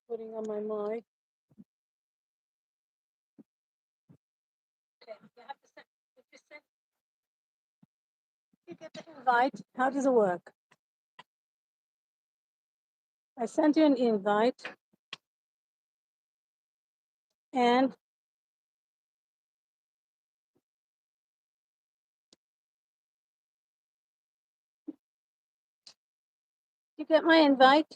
Putting on my mic. Okay, you have to send. If you send, you get the invite. How does it work? I sent you an invite, and you get my invite.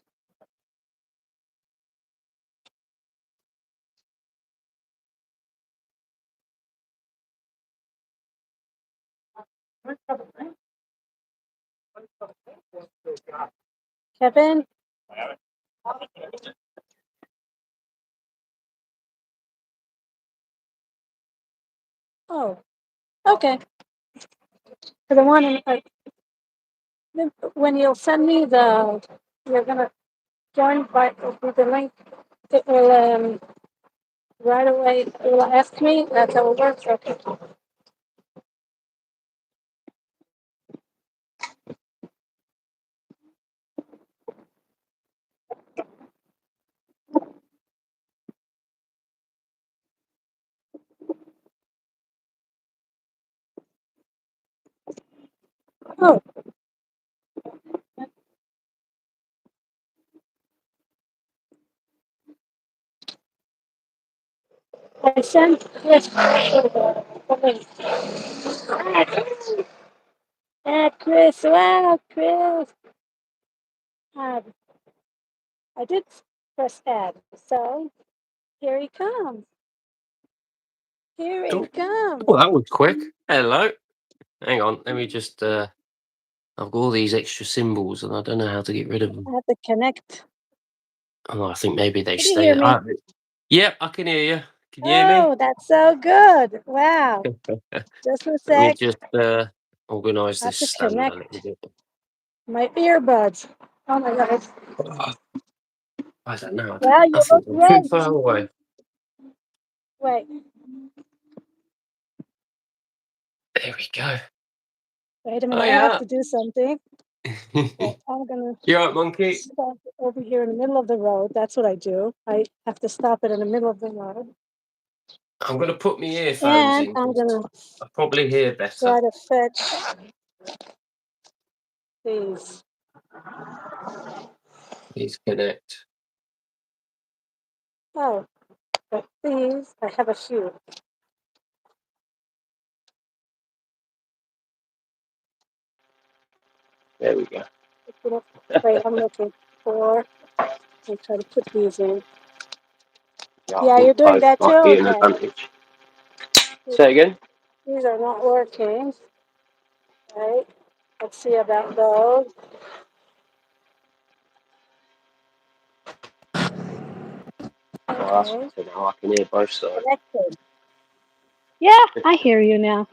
Kevin. Oh, okay. For the one, when you'll send me you're gonna join by with the link. It will right away. It will ask me. That's how it works. Okay. Oh, I sent Chris the link. Chris. Wow, Chris. Add. I did press add. So here he comes. Here he Oh, comes. well, that was quick. Hello. Hang on. Let me just. I've got all these extra symbols, and I don't know how to get rid of them. I have to connect. Oh, I think maybe they Can you stay hear there. me? Yeah, I can hear you. Can you hear me? Oh, that's so good. Wow. Just a Let me sec. just organise I have this to stand a little connect bit. my earbuds. Oh my God. I don't know. Wow, I you look think I'm too great. far away. Wait, There we go. wait a Oh minute. I have yeah. to do something. Wait, I'm gonna You all right, monkey? stop over here in the middle of the road. That's what I do. I have to stop it in the middle of the road. I'm going to put my earphones And in. I'm 'Cause gonna I probably hear better. try to fetch these. Please connect. Oh, but these, I have a few. There we go. Wait, I'm looking for. I'm trying to put these in. Yeah, I Yeah, think you're doing both that too? might be an Okay. advantage. Say again? These are not working. Right. Let's see about those. Oh, that's Okay. better now. I can hear both sides. Connected. Yeah, I hear you now.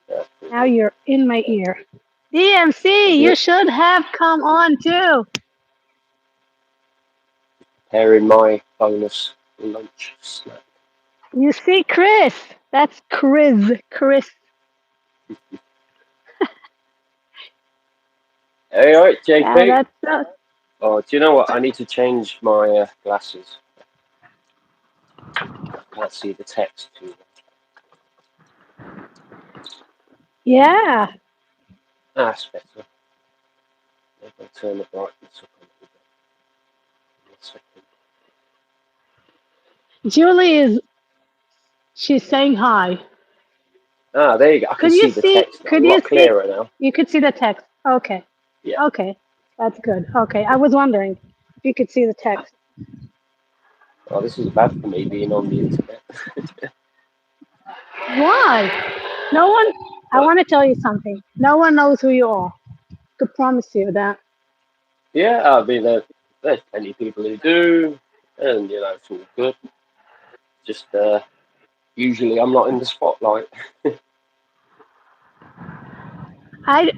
Yeah. Now you're in my ear. DMC, Is you it should have come on too. pairing my bonus lunch snack? You see, Chris. That's Chris. Chris. Hey, all right, Yeah, JP. that's. Oh, do you know what? I need to change my glasses. I can't see the text too well. Yeah. That's better. Maybe I'll turn the brightness up a little bit. One second. Julie is. She's saying hi. Ah, there you go. I can Could you see the see? text now. A Could you lot see? clearer now. You could see the text. Okay. Yeah. Okay. That's good. Okay. I was wondering if you could see the text. Oh, this is bad for me being on the internet. Why? No one. I But want to tell you something. No one knows who you are. Could promise you that. yeah, I mean, there's plenty of people who do, and you know, it's all good. Just usually I'm not in the spotlight. I.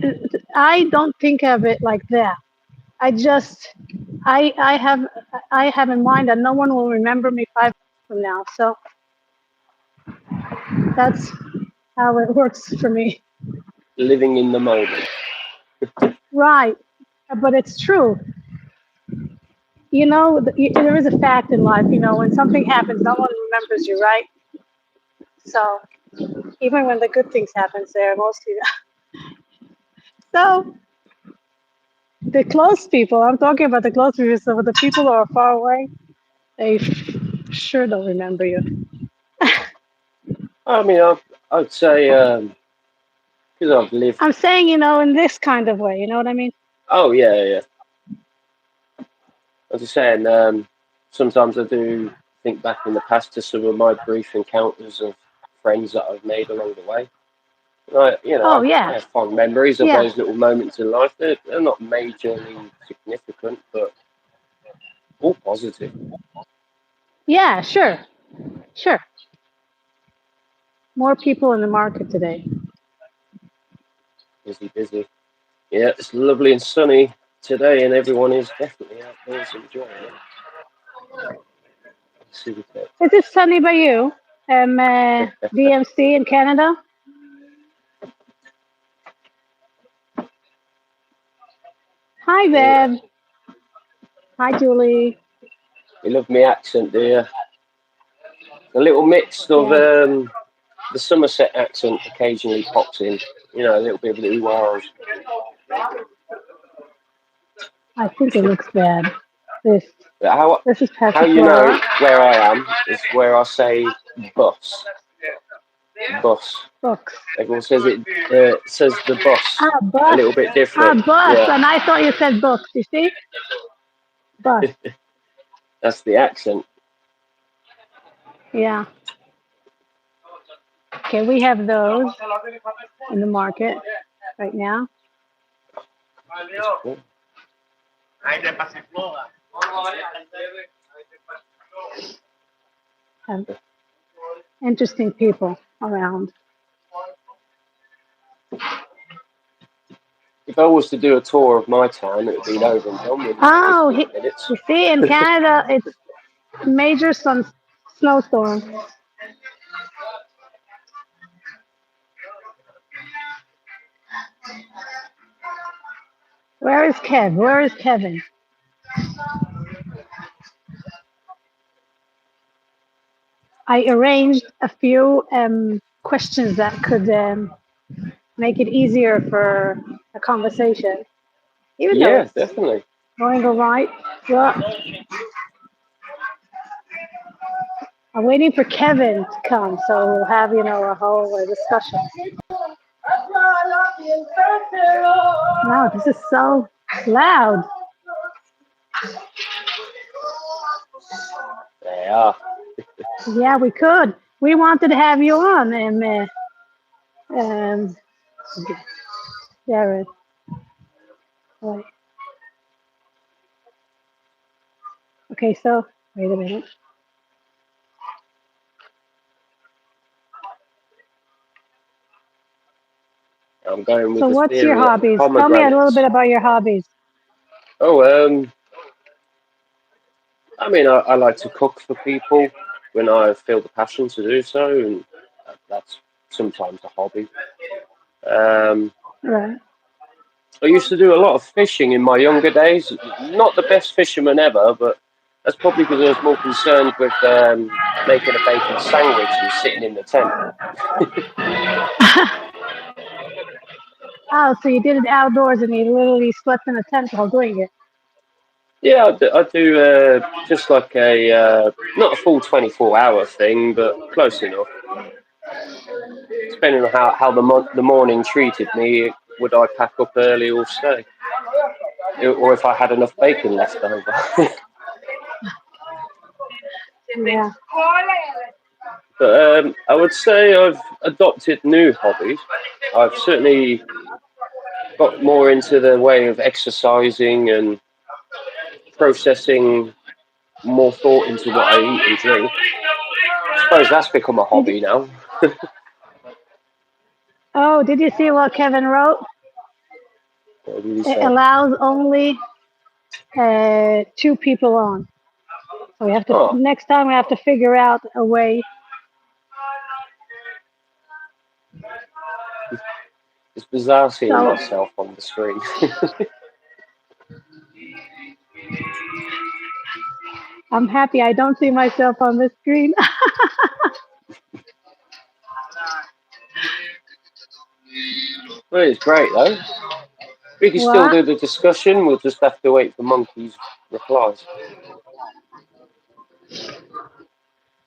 I don't think of it like that. I just. I have in mind that no one will remember me 5 years from now. So that's how it works for me. Living in the moment. Right. But it's true. there is a fact in life. When something happens, no one remembers you, right? So even when the good things happen, they're mostly so the close people. I'm talking about the close people. So the people who are far away, they sure don't remember you. I mean, I'd say because I've lived. I'm saying, in this kind of way. You know what I mean? Oh yeah, yeah. I was just saying. Sometimes I do think back in the past to some of my brief encounters of friends that I've made along the way. Oh I yeah, have fond memories of yeah, those little moments in life. They're not majorly significant, but all positive. yeah. Sure, sure. More people in the market today. Busy, busy. Yeah, it's lovely and sunny today, and everyone is definitely outdoors enjoying it. Super text. Is it sunny by you? DMC in Canada. Hi, Yeah. Bev. Hi, Julie. You love me accent, do you? A little mix of Yeah, the Somerset accent occasionally pops in. A little bit of the ooh I think it looks bad. This But this is how you Passiflora. know where I am is where I say bus, bus. Books. Everyone says it says the bus Ah, a bus. little bit Ah, different. bus. Yeah, And I thought you said books. You see? Bus. that's the accent. Yeah. Okay, we have those in the market right now. That's cool. Have interesting people around. If I was to do a tour of my town, it would be over and done within Oh, 15 minutes. you see, in Canada, it's major snowstorm. Where is Kev? Where is Kevin? I arranged a few questions that could make it easier for a conversation, even though Yeah, it's definitely. going all right. Well, I'm waiting for Kevin to come, so we'll have a whole discussion. Wow, this is so loud. They are. Yeah, we could. We wanted to have you on, um, Jared. Right. Okay, so wait a minute. I'm going with So, the what's your theory that the hobbies? Tell me a little bit pomegranates. about your hobbies. Oh, I mean, I like to cook for people when I feel the passion to do so, and that's sometimes a hobby. Um, Right. I used to do a lot of fishing in my younger days. Not the best fisherman ever, but that's probably because I was more concerned with making a bacon sandwich and sitting in the tent. Oh, so you did it outdoors and you literally slept in a tent while doing it. Yeah, I do just like a not a full 24-hour thing, but close enough. Depending on how the morning treated me, would I pack up early or stay, or if I had enough bacon left over. Yeah. But I would say I've adopted new hobbies. I've certainly got more into the way of exercising and processing more thought into what I eat and drink. I suppose that's become a Did you, hobby now. did you see what Kevin wrote? What did he It say? allows only two people on. So we have to Oh, next time we have to figure out a way. it's bizarre seeing So myself on the screen. I'm happy I don't see myself on the screen. Well, it's great though. We can still What? do the discussion. We'll just have to wait for Monkey's replies.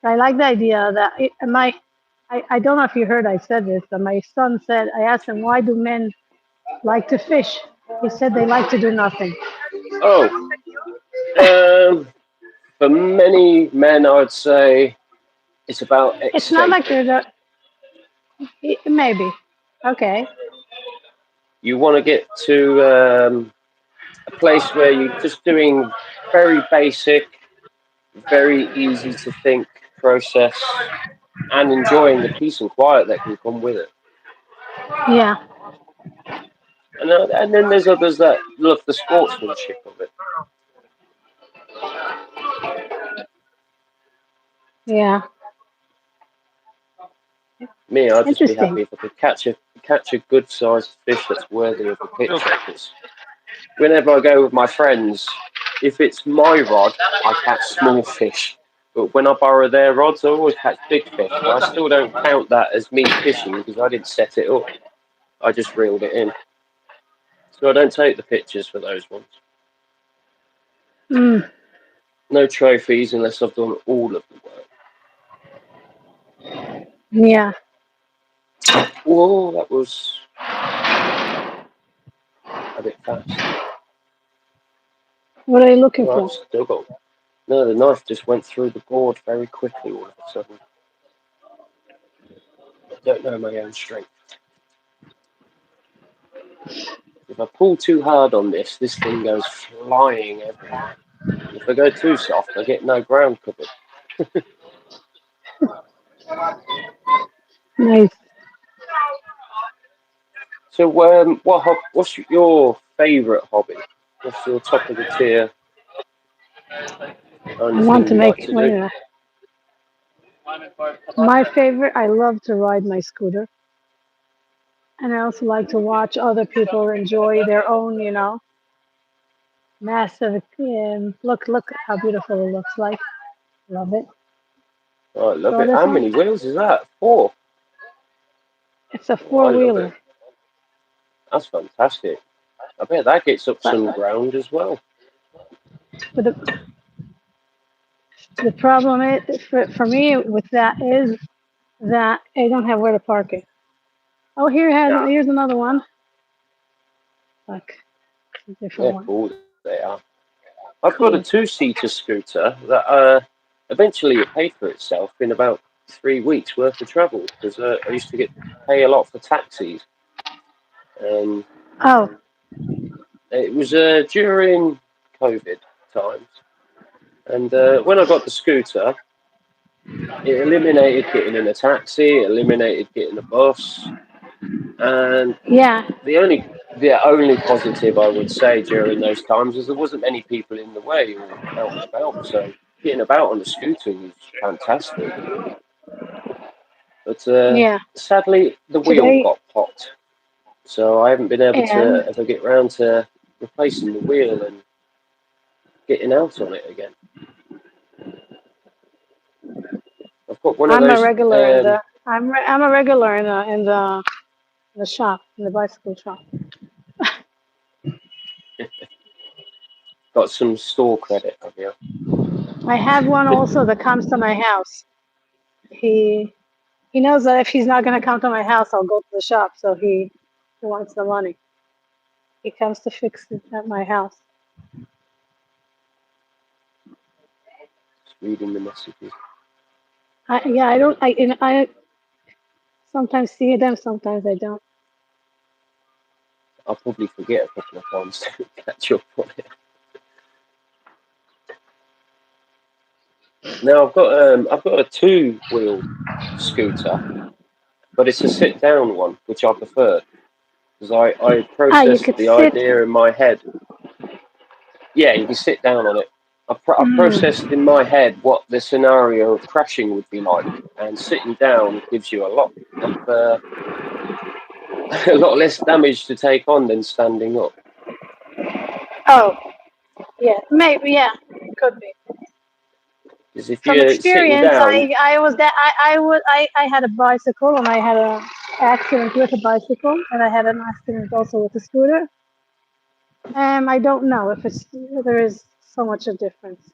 I like the idea that I don't know if you heard I said this, but my son said, I asked him, why do men like to fish? He said they like to do nothing. Oh, um, for many men, I'd say it's about It's not like escaping. there's a, maybe. Okay. You want to get to a place where you're just doing very basic, very easy to think process and enjoying the peace and quiet that can come with it. Yeah. And then there's others that love the sportsmanship of it. Yeah. Me, I'd just be Interesting. happy if I could catch a good sized fish that's worthy of a picture. Because whenever I go with my friends, if it's my rod, I catch small fish. But when I borrow their rods, I always catch big fish. But I still don't count that as me fishing because I didn't set it up. I just reeled it in. So I don't take the pictures for those ones. Mm, No trophies unless I've done all of the work. yeah. Whoa, that was a bit fast. What are you looking Well, I've for? still got. No, the knife just went through the board very quickly all of a sudden. I don't know my own strength. If I pull too hard on this thing goes flying everywhere. If I go too soft, I get no ground covered. Nice. So, what's your favourite hobby? What's your top of the tier I only want thing to you like make, to wait a do? minute. My favorite, I love to ride my scooter. And I also like to watch other people enjoy their own, massive, look how beautiful it looks like. Love it. Oh, I love So it. this How one, many wheels is that? Four. it's a Oh, I love four-wheeler. it. That's fantastic. I bet that gets up But some ground as well. but the problem is, for me with that is that I don't have where to park it. Oh, Yeah, here's another one. Look, it's a different they're one. cool. They are. I've got a Cool. two-seater scooter that eventually it paid for itself in about 3 weeks worth of travel because I used to get pay a lot for taxis. Um, Oh, it was during COVID times, and when I got the scooter, it eliminated getting in a taxi, it eliminated getting a bus, and yeah, the only positive I would say during those times is there wasn't many people in the way or out and about, so getting about on a scooter was fantastic. But yeah. sadly, the wheel Today, got popped, so I haven't been able and to ever get round to replacing the wheel and getting out on it again. I've got one of I'm a those. regular in the I'm a regular in the shop, in the bicycle shop. Got some store credit, have you? I have one also that comes to my house. He he knows that if he's not gonna come to my house, I'll go to the shop. So he wants the money. He comes to fix it at my house. Just reading the messages. Yeah, I don't. I sometimes see them, sometimes I don't. I'll probably forget a couple of times to catch up on it. Now I've got a two-wheel scooter, but it's a sit-down one, which I prefer because I Ah, you processed could the sit. idea in my head. Yeah, you can sit down on it. I Mm. processed in my head what the scenario of crashing would be like, and sitting down gives you a lot of a lot less damage to take on than standing up. Oh, Yeah, maybe. Yeah, could be. Because if From you're sitting experience, down, I had a bicycle and I had a accident with a bicycle and I had an accident also with a scooter. I don't know if there is so much of difference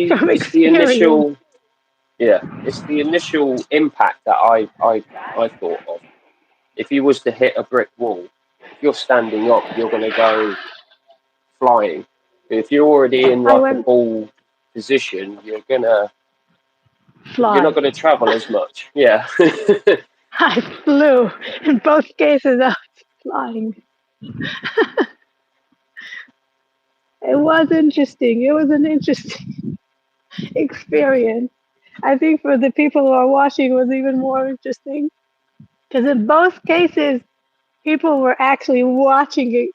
from it's the experience. initial, yeah, it's the initial impact that I thought of. If you was to hit a brick wall, if you're standing up, you're going to go flying. If you're already in I like a went ball position, you're not fly. going to travel as much. Yeah. I flew. In both cases, I was flying. It was interesting. It was an interesting experience. I think for the people who are watching, it was even more interesting because in both cases, people were actually watching it,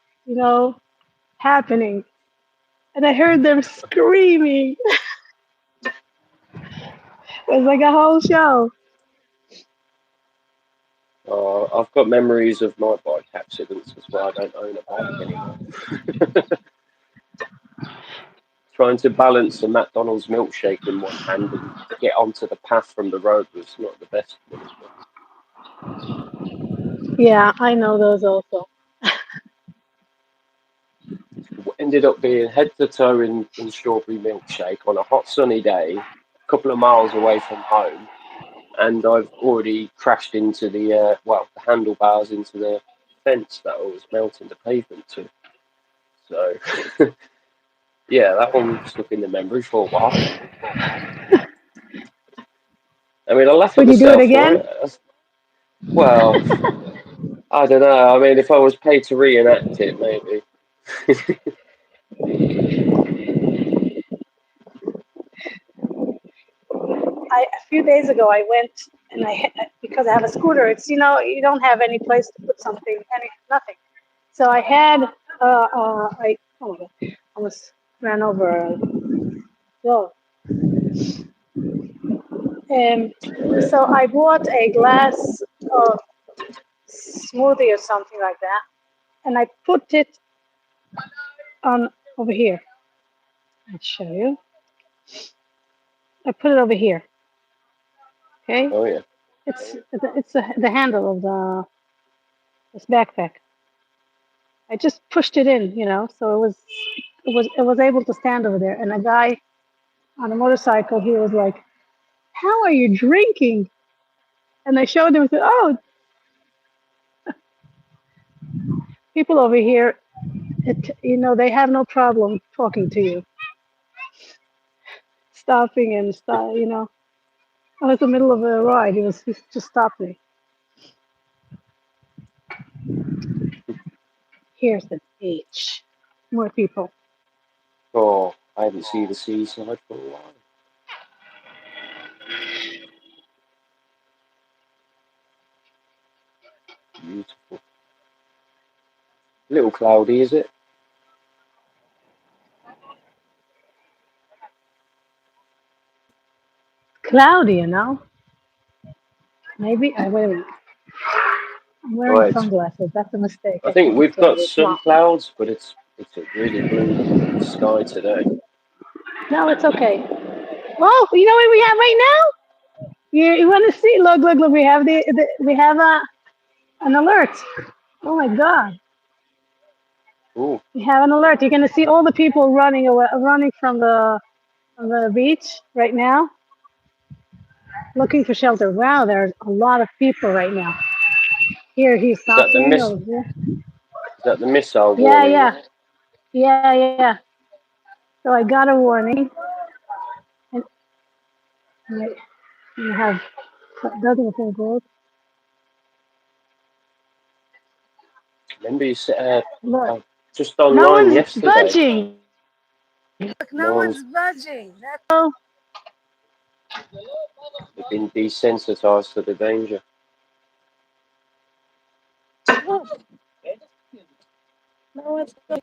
happening, and I heard them screaming. It was like a whole show. I've got memories of my bike accidents. That's why I don't own a bike anymore. Trying to balance a McDonald's milkshake in one hand and get onto the path from the road was not the best management. Yeah, I know those also. Ended up being head to toe in strawberry milkshake on a hot sunny day, a couple of miles away from home, and I've already crashed into the handlebars into the fence that I was melting the pavement to. So yeah, that one stuck in the memory for a while. I mean, I laugh at Would you do it myself for again? it. Well, I don't know. I mean, if I was paid to reenact it, maybe. A few days ago I went and because I have a scooter. It's you don't have any place to put something, nothing. So I had I oh my god, almost ran over a dog. So I bought a glass of smoothie or something like that, and I put it on over here. I'll show you. I put it over here. Okay, Oh yeah. the handle of this backpack. I just pushed it in, so it was able to stand over there. And a guy on a motorcycle, he was like, "How are you drinking?" And I showed him. I said, "Oh, people over here, they have no problem talking to you, stopping and stop. I was in the middle of a ride. He just stopped me. Here's the beach. More people. Oh, I haven't seen the seaside for a while. Beautiful. A little cloudy, is it? Cloudy, Maybe I wait a minute. I'm wearing Right. sunglasses. That's a mistake. I I think think it's we've got cloudy. It's some not. clouds, but it's a really blue sky today. No, it's okay. Oh, you know what we have right now? You want to see? Look, look, look. We have we have an alert. Oh my God. Ooh, We have an alert. You're gonna see all the people running away, running from the beach right now, looking for shelter. Wow, there's a lot of people right now. Here, he's is that the stopping miss? over there. Is that the missile Yeah, warning? yeah, yeah. So I got a warning, and I have dozens of things. Remember you Look, uh, just no online one's yesterday. budging. Look, no No one's one's budging. That's all. been desensitized to the danger. Look, no one's budging.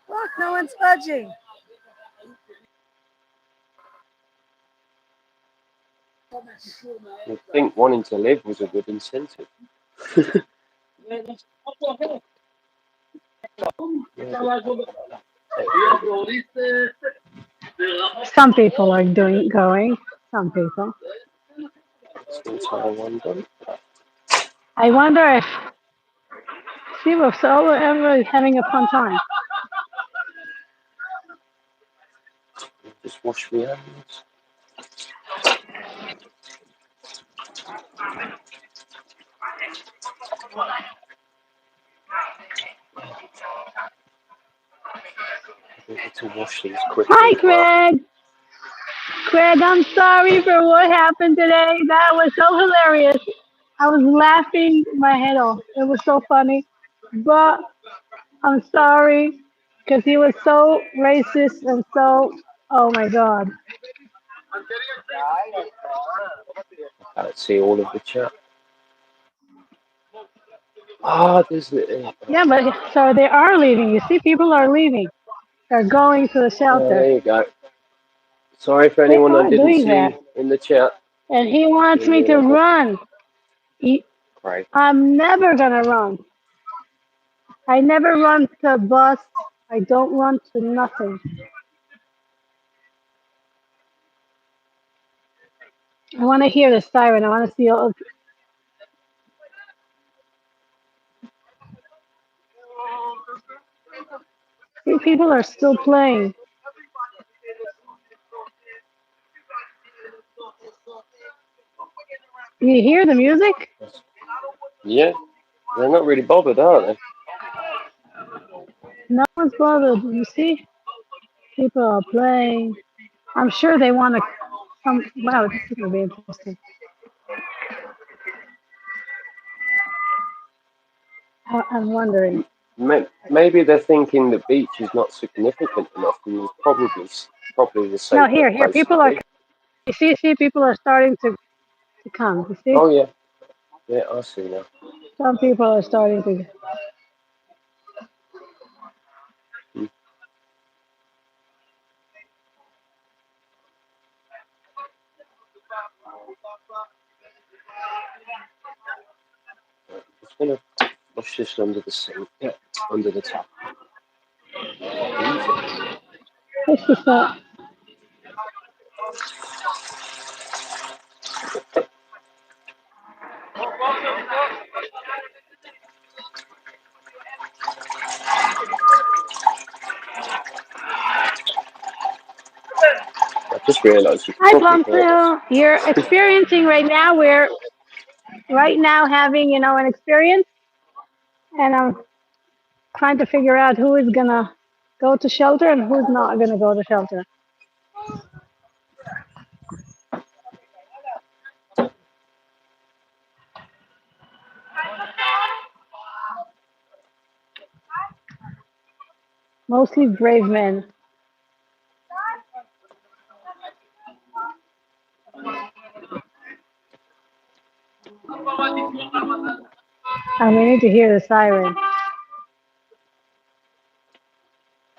Look, no one's budging. You'd think wanting to live was a good incentive. Some people are going. Some people. Still Taiwan done. I wonder if she was so ever having a fun time. Just wash my hands. I need to wash these quickly Hi, as well. Craig. Craig, I'm sorry for what happened today. That was so hilarious. I was laughing my head off. It was so funny. But I'm sorry because he was so racist and so, oh my God. I can't see all of the chat. Ah, there's the. Yeah, but so they are leaving. You see, people are leaving. They're going to the shelter. There you go. Sorry for They anyone I are didn't doing that. see in the chat. And he wants Didn't me to realise I could. run. He, Great. I'm never going to run. I never run to a bus. I don't run to nothing. I want to hear the siren. I want to see all. People are still playing. You hear the music? Yeah, they're not really bothered, are they? No one's bothered. You see, people are playing. I'm sure they want to come. Wow, this is going to be interesting. I'm wondering. Maybe they're thinking the beach is not significant enough, and it's probably the No, safer here. place to People are. be. You see, people are starting to come. You see, Oh yeah, yeah, I see now. some people are starting to. Hmm. Just gonna wash this under the sink, yeah, under the tap. Easy. It's just that. I just realised you can Hi, probably hear this. Plumfield. You're experiencing right now. We're right now having, an experience, and I'm trying to figure out who is gonna go to shelter and who's not gonna go to shelter. Mostly brave men. And we need to hear the siren.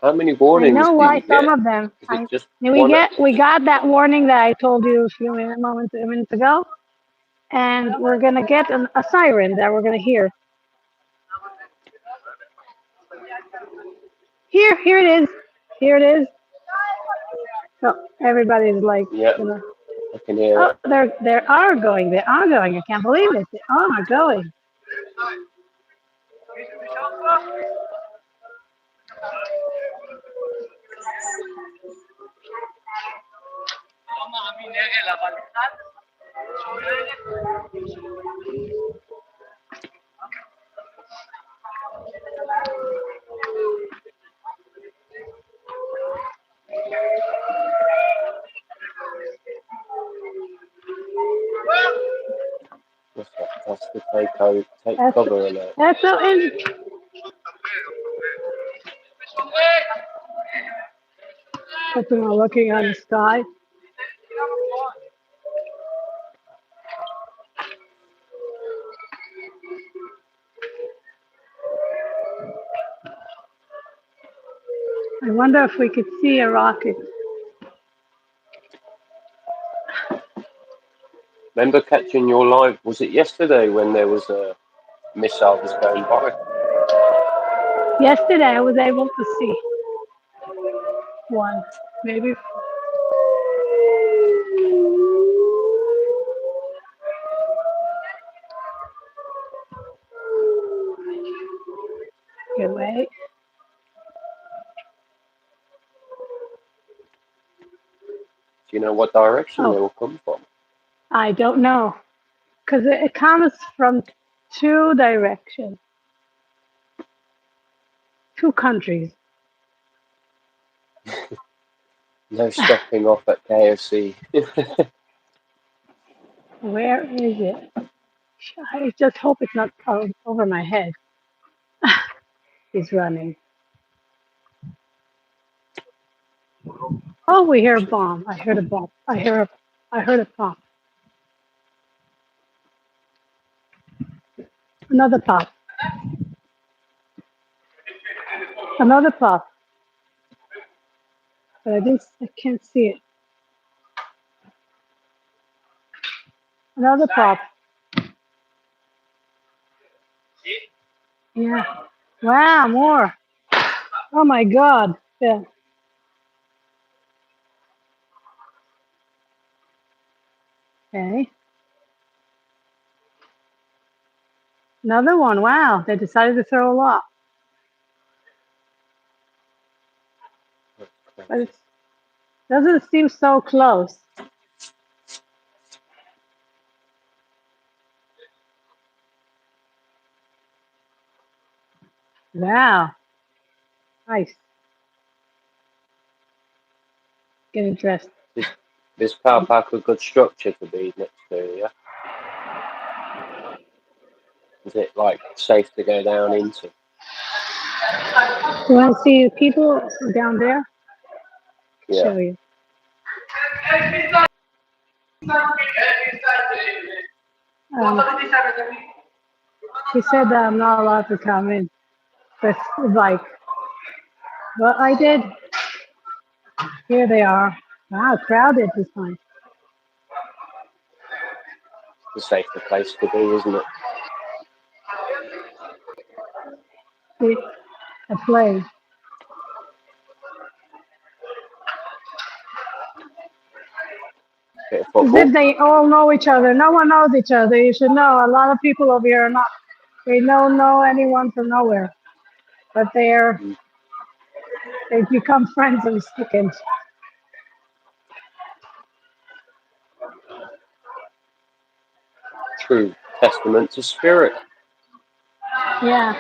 How many I warnings know do you why some get? of them. Is it just We one? got that warning that I told you a minutes ago, and we're gonna get a siren that we're gonna hear. Here it is. Here it is. So everybody's like, Yeah, I can hear oh, it. they are going. They are going. I can't believe it. They are going. What's that? That's the take That's cover alert. that's so interesting. People are looking at the sky. I wonder if we could see a rocket. Remember catching your live? Was it yesterday when there was a missile was going by? Yesterday I was able to see one. Maybe. Good wait. Do you know what direction they Oh, will come from? I don't know. Because it comes from two directions, two countries. No stopping off at KFC. Where is it? I just hope it's not over my head. He's running. Oh, we hear a bomb. I heard a bomb. I heard a pop. Another pop. Another pop. But I can't see it. Another pop. Yeah. Wow, more. Oh my God. Yeah. Okay. Another one. Wow. They decided to throw a lot. But it doesn't seem so close. Wow. Nice. Getting dressed. This car park a good structure to be next to, yeah? Is it like safe to go down into? You want to see people down there? Yeah. Show you. He said that I'm not allowed to come in with the bike. But I did. Here they are. Wow, crowded this time. It's a safer place to be, isn't it? See, a plane. Bit of As football. if they all know each other. No one knows each other. You should know. A lot of people over here are not. They don't know anyone from nowhere. But they've become friends in a second. True testament to spirit. Yeah.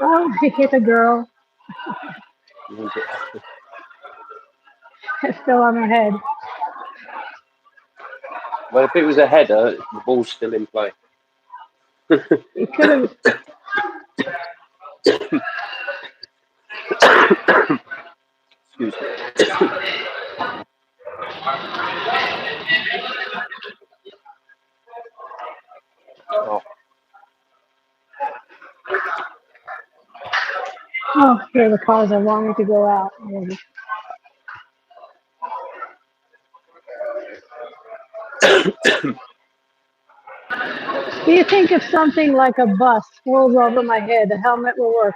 Oh, he hit a girl. It's still on her head. Well, if it was a header, the ball's still in play. He could have. Excuse me. Oh, Oh, here the cars are wanting to go out. Do you think if something like a bus rolls over my head, the helmet will work?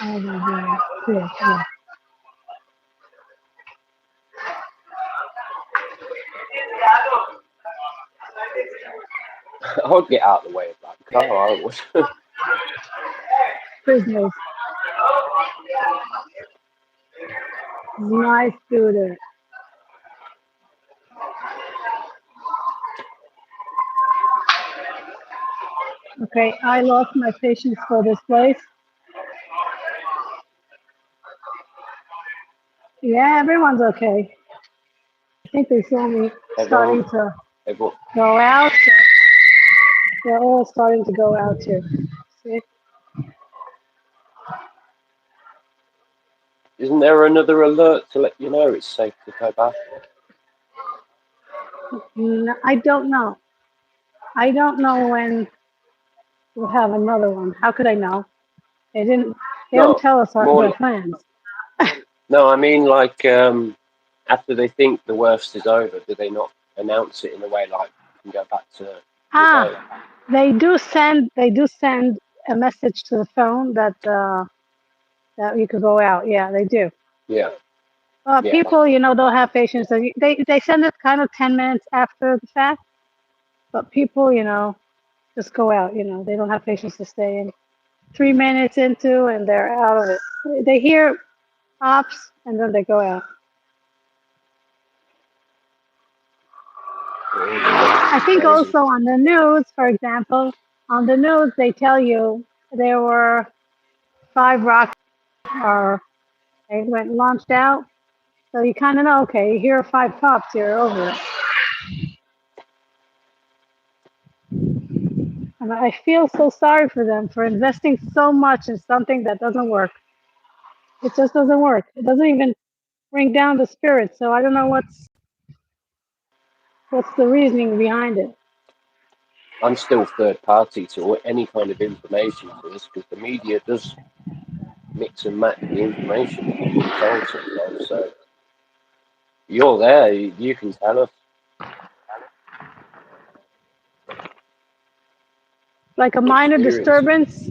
Oh my God. Yeah, yeah. I'll get out of the way of that car. I would. Prisoners. Nice scooter. Okay, I lost my patience for this place. Yeah, everyone's okay. I think they saw me starting to Everyone, go out. So they're all starting to go out too. Isn't there another alert to let you know it's safe to go back? I don't know. I don't know when we'll have another one. How could I know? They didn't. They don't No, tell us their more. plans. No, I mean like after they think the worst is over, do they not announce it in a way like you can go back to your day? Ah, they do send. They do send a message to the phone that that you could go out. Yeah, they do. Yeah, yeah, People, don't have patience. So they send it kind of 10 minutes after the fact. But people, just go out. They don't have patience to stay in. 3 minutes into, and they're out of it. They hear ops, and then they go out. I think crazy. also on the news, for example, on the news they tell you there were 5 rockets or they went launched out. So you kind of know, okay, here are 5 pops, you're over it. And I feel so sorry for them for investing so much in something that doesn't work. It just doesn't work. It doesn't even bring down the spirit. So I don't know what's the reasoning behind it. I'm still third party to any kind of information for this because the media does mix and match the information that you're being told sometimes. So you're there, you can tell us. Like a minor Experience. disturbance.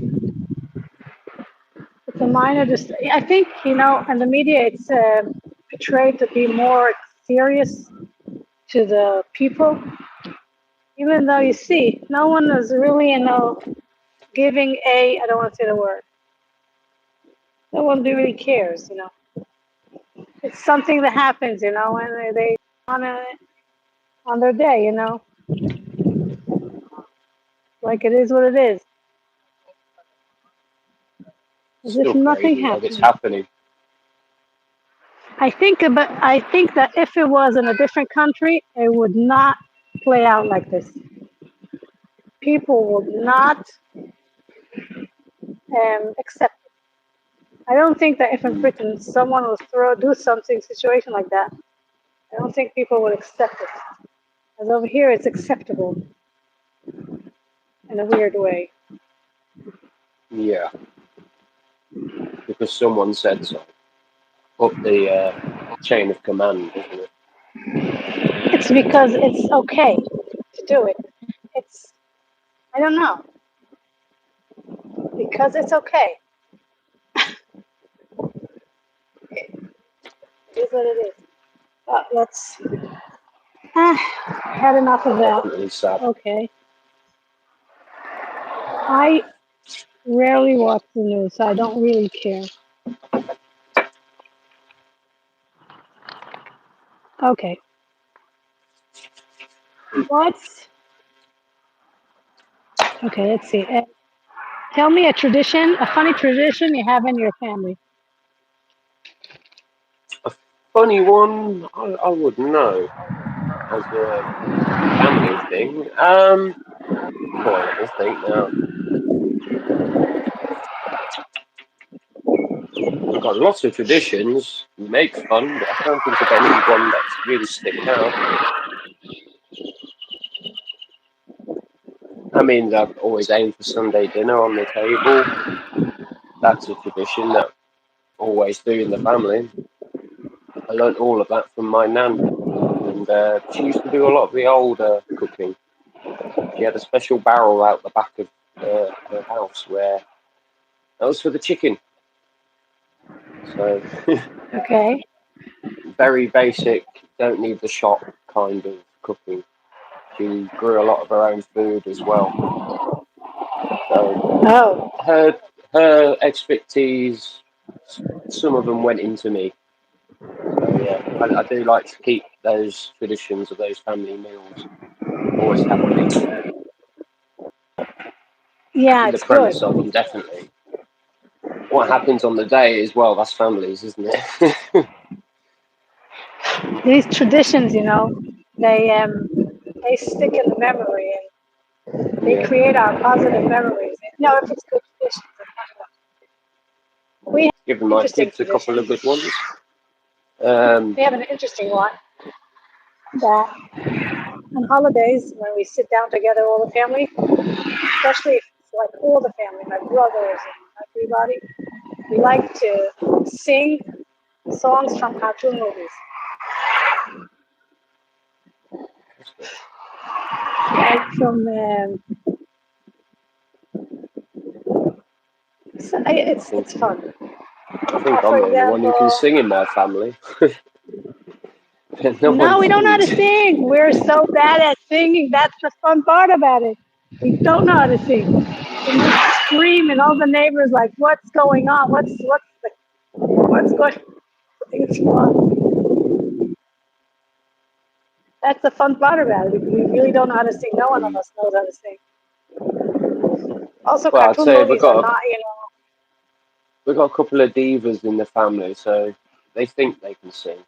It's a minor I think, and the media, it's portrayed to be more serious to the people, even though you see, no one is really, giving I don't want to say the word. No one really cares. It's something that happens, and they on it on their day. Like it is what it is, as if Still nothing crazy that it's happened. happening. I think that if it was in a different country, it would not play out like this. People would not accept it. I don't think that if in Mm, Britain someone would do something situation like that, I don't think people would accept it. As over here, it's acceptable in a weird way. yeah, because someone said so. Up the chain of command, isn't it? It's because it's okay to do it. It's I don't know because it's okay. It is what it is. Let's had enough of that. Definitely sad. Okay, I rarely watch the news, so I don't really care. Okay, what's okay? Let's see. Tell me a funny tradition you have in your family. A funny one, I wouldn't know as a family thing. Come on, let me think now. We've got lots of traditions. We make fun, but I can't think of any one that's really stick out. I mean, I've always aimed for Sunday dinner on the table. That's a tradition that I always do in the family. I learnt all of that from my nan, and she used to do a lot of the older cooking. She had a special barrel out the back of her house where that was for the chicken. So Okay. very basic, don't need the shop kind of cooking. She grew a lot of her own food as well. So Oh, her her expertise, some of them went into me. So yeah, I do like to keep those traditions of those family meals always happening yeah, in the it's good. premise of them, definitely. What happens on the day as well, that's families, isn't it? These traditions, they stick in the memory and they Yeah, create our positive memories. If it's good traditions. We have Given an my interesting kids a couple tradition. of good ones. Um, We have an interesting one that on holidays when we sit down together, all the family, especially if it's like all the family, my brothers and everybody, we like to sing songs from cartoon movies. Like from I think it's fun. I think For I'm the only one who can example, sing in my family. No one no, we don't know how to sings. sing. We're so bad at singing. That's the fun part about it. We don't know how to sing. And we scream, and all the neighbors like, "What's going on? What's going?" It's fun. That's the fun part about it. We really don't know how to sing. No one of Mm. us knows how to sing. Also, Well, I'd cartoon say movies are not, we've got a couple of divas in the family, so they think they can sing.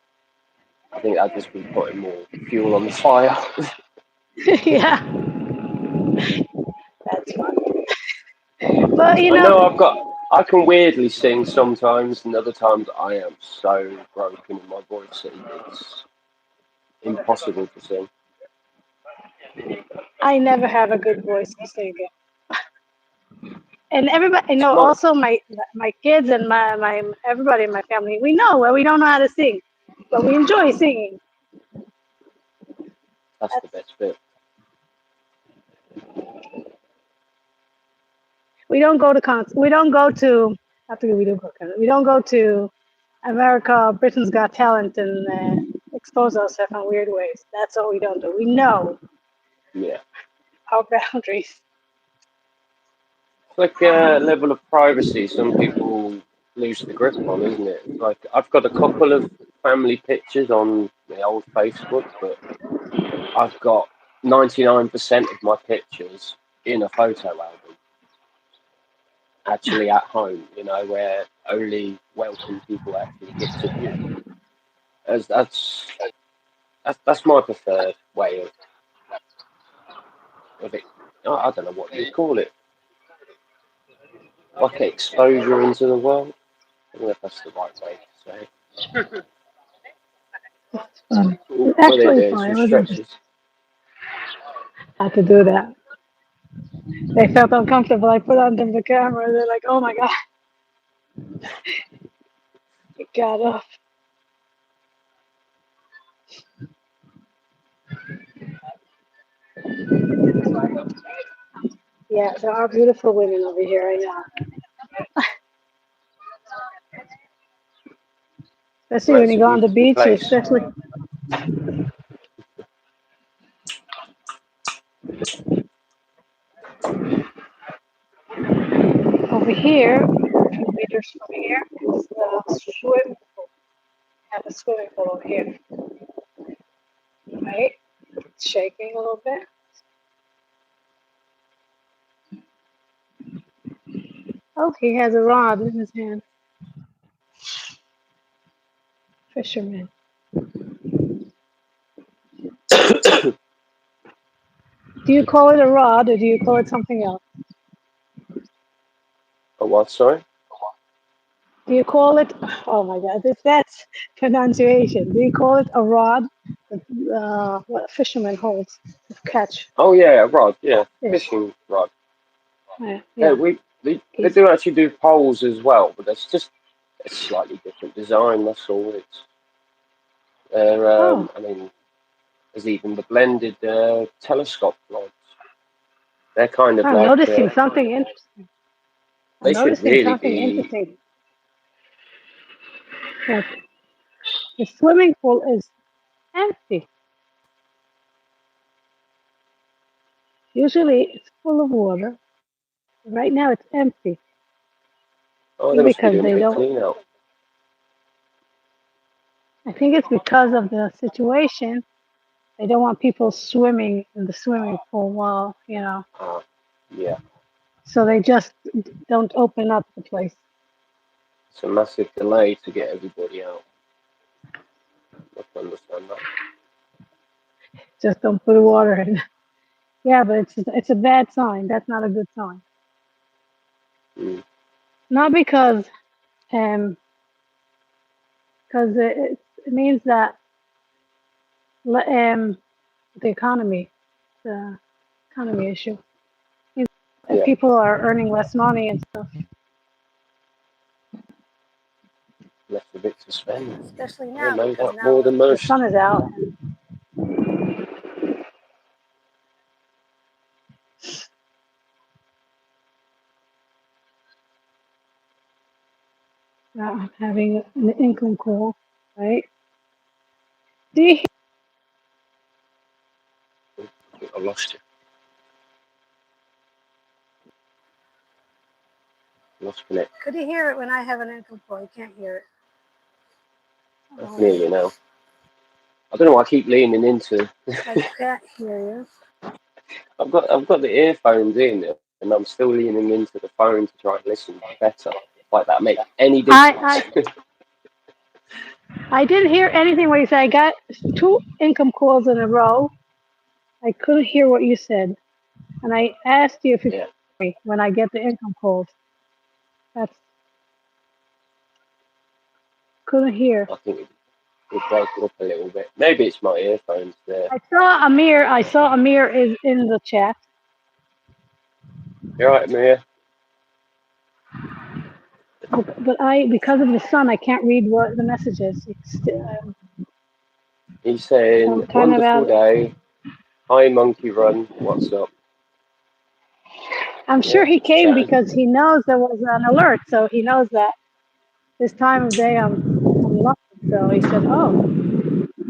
I think I'd just be putting more fuel on the fire. yeah, that's fun. But I know I can weirdly sing sometimes, and other times I am so broken in my voice that it's impossible to sing. I never have a good voice to sing it. And everybody, It's not. also my kids and my everybody in my family, we know where we don't know how to sing, but we enjoy singing. That's the That's best bit. we don't go to cons. We don't go to. After we do go to. We don't go to America, Britain's Got Talent, and expose ourselves in weird ways. That's all we don't do. We know Yeah. our boundaries. It's like a level of privacy some people lose the grip on, isn't it? It's like I've got a couple of family pictures on the old Facebook, but I've got 99% of my pictures in a photo album, actually at home, where only wealthy people actually get to view. As that's my preferred way of it. I don't know what you'd call it, like exposure into the world. I don't know if that's the right way to say it. It's fun. Ooh, It's what are they actually doing? fun. Some It was interesting. stretches. Had to do that. They felt uncomfortable. I put on them the camera. They're like, "Oh my god!" It got off. Yeah, there are beautiful women over here right now, especially Well, when it's you a go on the beautiful beach. place. Especially over here, meters from here, is the swimming pool. Have a swimming pool over here, right? It's shaking a little bit. Oh, he has a rod in his hand. Fisherman. Do you call it a rod or do you call it something else? Oh, what? Sorry. Do you call it? Oh my God, if that's pronunciation, do you call it a rod? What a fisherman holds to catch Oh yeah, rod. Yeah, fish. fishing rod. Yeah, Yeah. they He's, do actually do poles as well, but that's just a slightly different design. That's all. oh, I mean, there's even the blended telescope rods. They're kind of I'm like noticing something interesting. I'm they should noticing really something be. interesting. That the swimming pool is empty. Usually it's full of water. Right now it's empty. I Oh, they think must be because doing a they big don't. clean out. I think it's because of the situation. They don't want people swimming in the swimming pool while, Ah, yeah, so they just don't open up the place. it's a massive delay to get everybody out. I can understand that. Just don't put water in. Yeah, but it's a bad sign. That's not a good sign. Mm. Not because because it means that the economy, the economy issue. If Yeah, people are earning less money and stuff, left a bit to spend. especially I now made because up now more than the most. sun is out. I'm having an income call, right? Do you I think I lost you. Lost connect. Could you hear it when I have an income call? You can't hear it. I can hear you now. I don't know why I keep leaning into. I can't hear you. I've got the earphones in, and I'm still leaning into the phone to try and listen better. Like that make any difference? I didn't hear anything what you said. I got 2 income calls in a row. I couldn't hear what you said, and I asked you if you could Yeah, hear me when I get the income calls. That's couldn't hear. I think it broke up a little bit. Maybe it's my earphones there. I saw Amir. I saw Amir is in the chat, You alright, Maria? but I because of the sun, I can't read what the message is. He's saying, I'm kind of wonderful out. day. Hi, Monkey Run. What's up? I'm Yeah, sure he came chatting. because he knows there was an alert, so he knows that this time of day I'm lost. So he said, "Oh,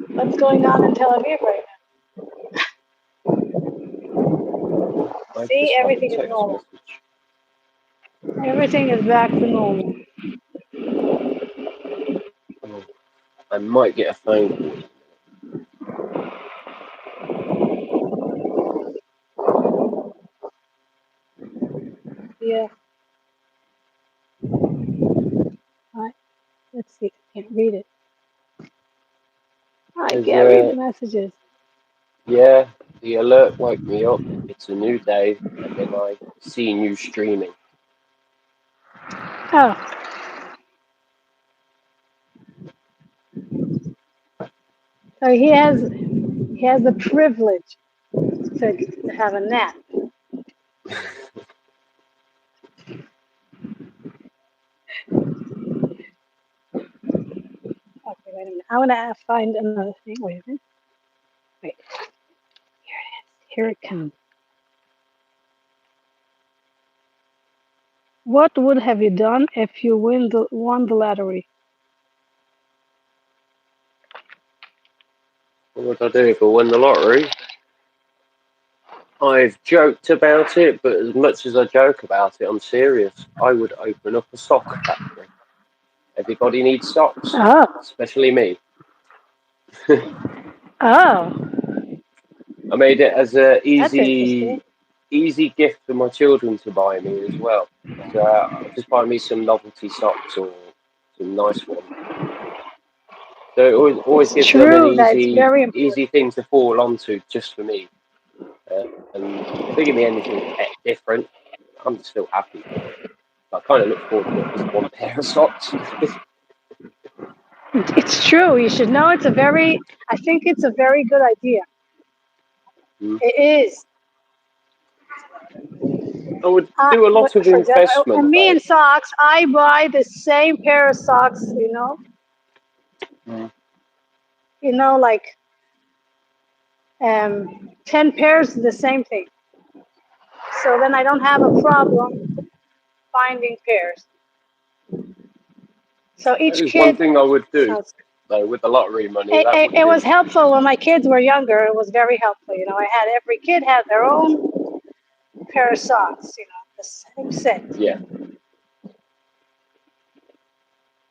what's going on in Tel Aviv right Oh, now?" I See, just had a everything is text normal. message. Everything is back to normal. Oh, I might get a phone call. Yeah. Right. Let's see. I can't read it. I There's can't read the messages. yeah, the alert woke me up. It's a new day, and then I seen you streaming. Oh, so he has the privilege to have a nap. Okay, wait a minute. I want to find another thing. Wait a minute. Wait. Here it is. Here it comes. What would have you done if you won the lottery? What would I do if I won the lottery? I've joked about it, but as much as I joke about it, I'm serious. I would open up a sock factory. Everybody needs socks, Oh, especially me. oh, I made it as a that's interesting. easy gift for my children to buy me as well. So I'll just buy me some novelty socks or some nice ones. So it always It's gives them an true that it's very easy important. thing to fall onto just for me. And if they give me anything different, I'm still happy. But I kind of look forward to at least one pair of socks. It's true. You should know I think it's a very good idea. Mm. It is. I would do a lot of For example, investment and me though. in socks, I buy the same pair of socks, Mm. like 10 pairs, the same thing. So then I don't have a problem finding pairs. So That each is one kid thing I would do sounds, though with the lottery money. That would it was be helpful when my kids were younger. It was very helpful. I had every kid had their own pair of socks, the same set. yeah.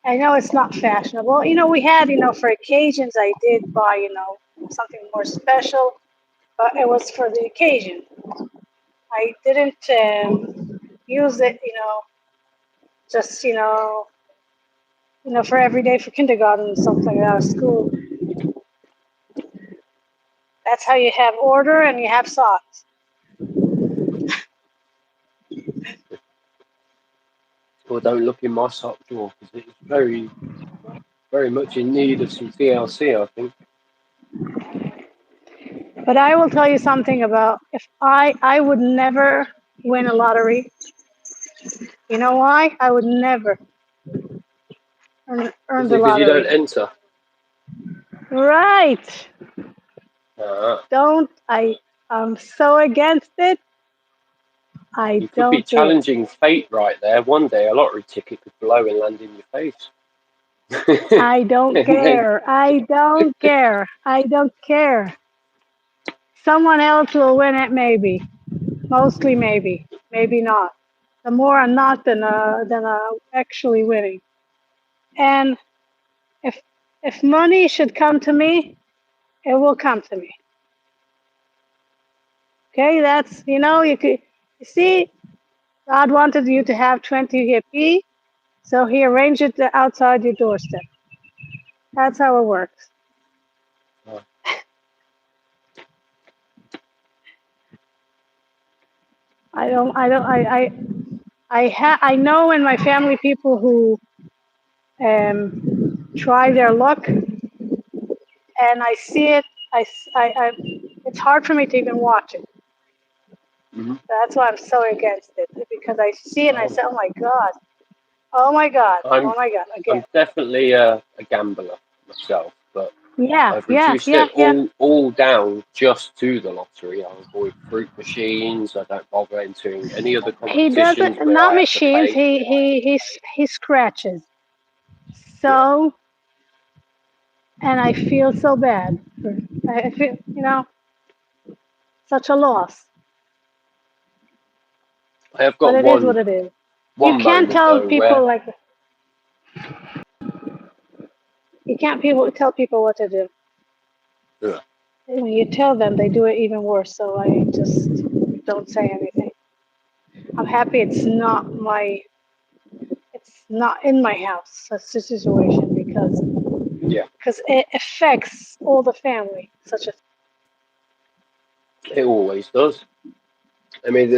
I know it's not fashionable. We had, for occasions I did buy, something more special, but it was for the occasion. I didn't use it, just, for every day for kindergarten and something like that, or school. That's how you have order and you have socks. Or don't look in my sock drawer because it's very, very much in need of some TLC, I think. But I will tell you something about if I would never win a lottery. You know why? I would never earn Is the it because you don't lottery. enter? Right. Ah, Don't I'm so against it. I you could be don't do it. challenging fate right there. One day a lottery ticket could blow and land in your face. I don't And then, care. I don't care. I don't care. Someone else will win it, maybe. Mostly, maybe. Maybe not. The more I'm not than actually winning. And if if money should come to me, it will come to me. Okay, that's you could you see, God wanted you to have 20 HP, so He arranged it outside your doorstep. That's how it works. oh, I know in my family people who try their luck, and I see it. It's hard for me to even watch it. mhm. That's why I'm so against it because I see it and I I'm, say, oh my God, oh my God, oh I'm, my God, again. I'm definitely a gambler myself, but Yeah, I've yeah, reduced yeah, it yeah. all down just to the lottery. I avoid fruit machines. I don't bother entering any other He competitions doesn't, where not I have to machines. pay. He scratches. Yeah, So, and I feel so bad. I feel, such a loss. I have But got it is one what it is. You one can't moment tell though people where like you can't people tell people what to do. yeah, When you tell them, they do it even worse. So I just don't say anything. I'm happy it's not in my house. That's the situation yeah, because it affects all the family. Such a it always does. I mean,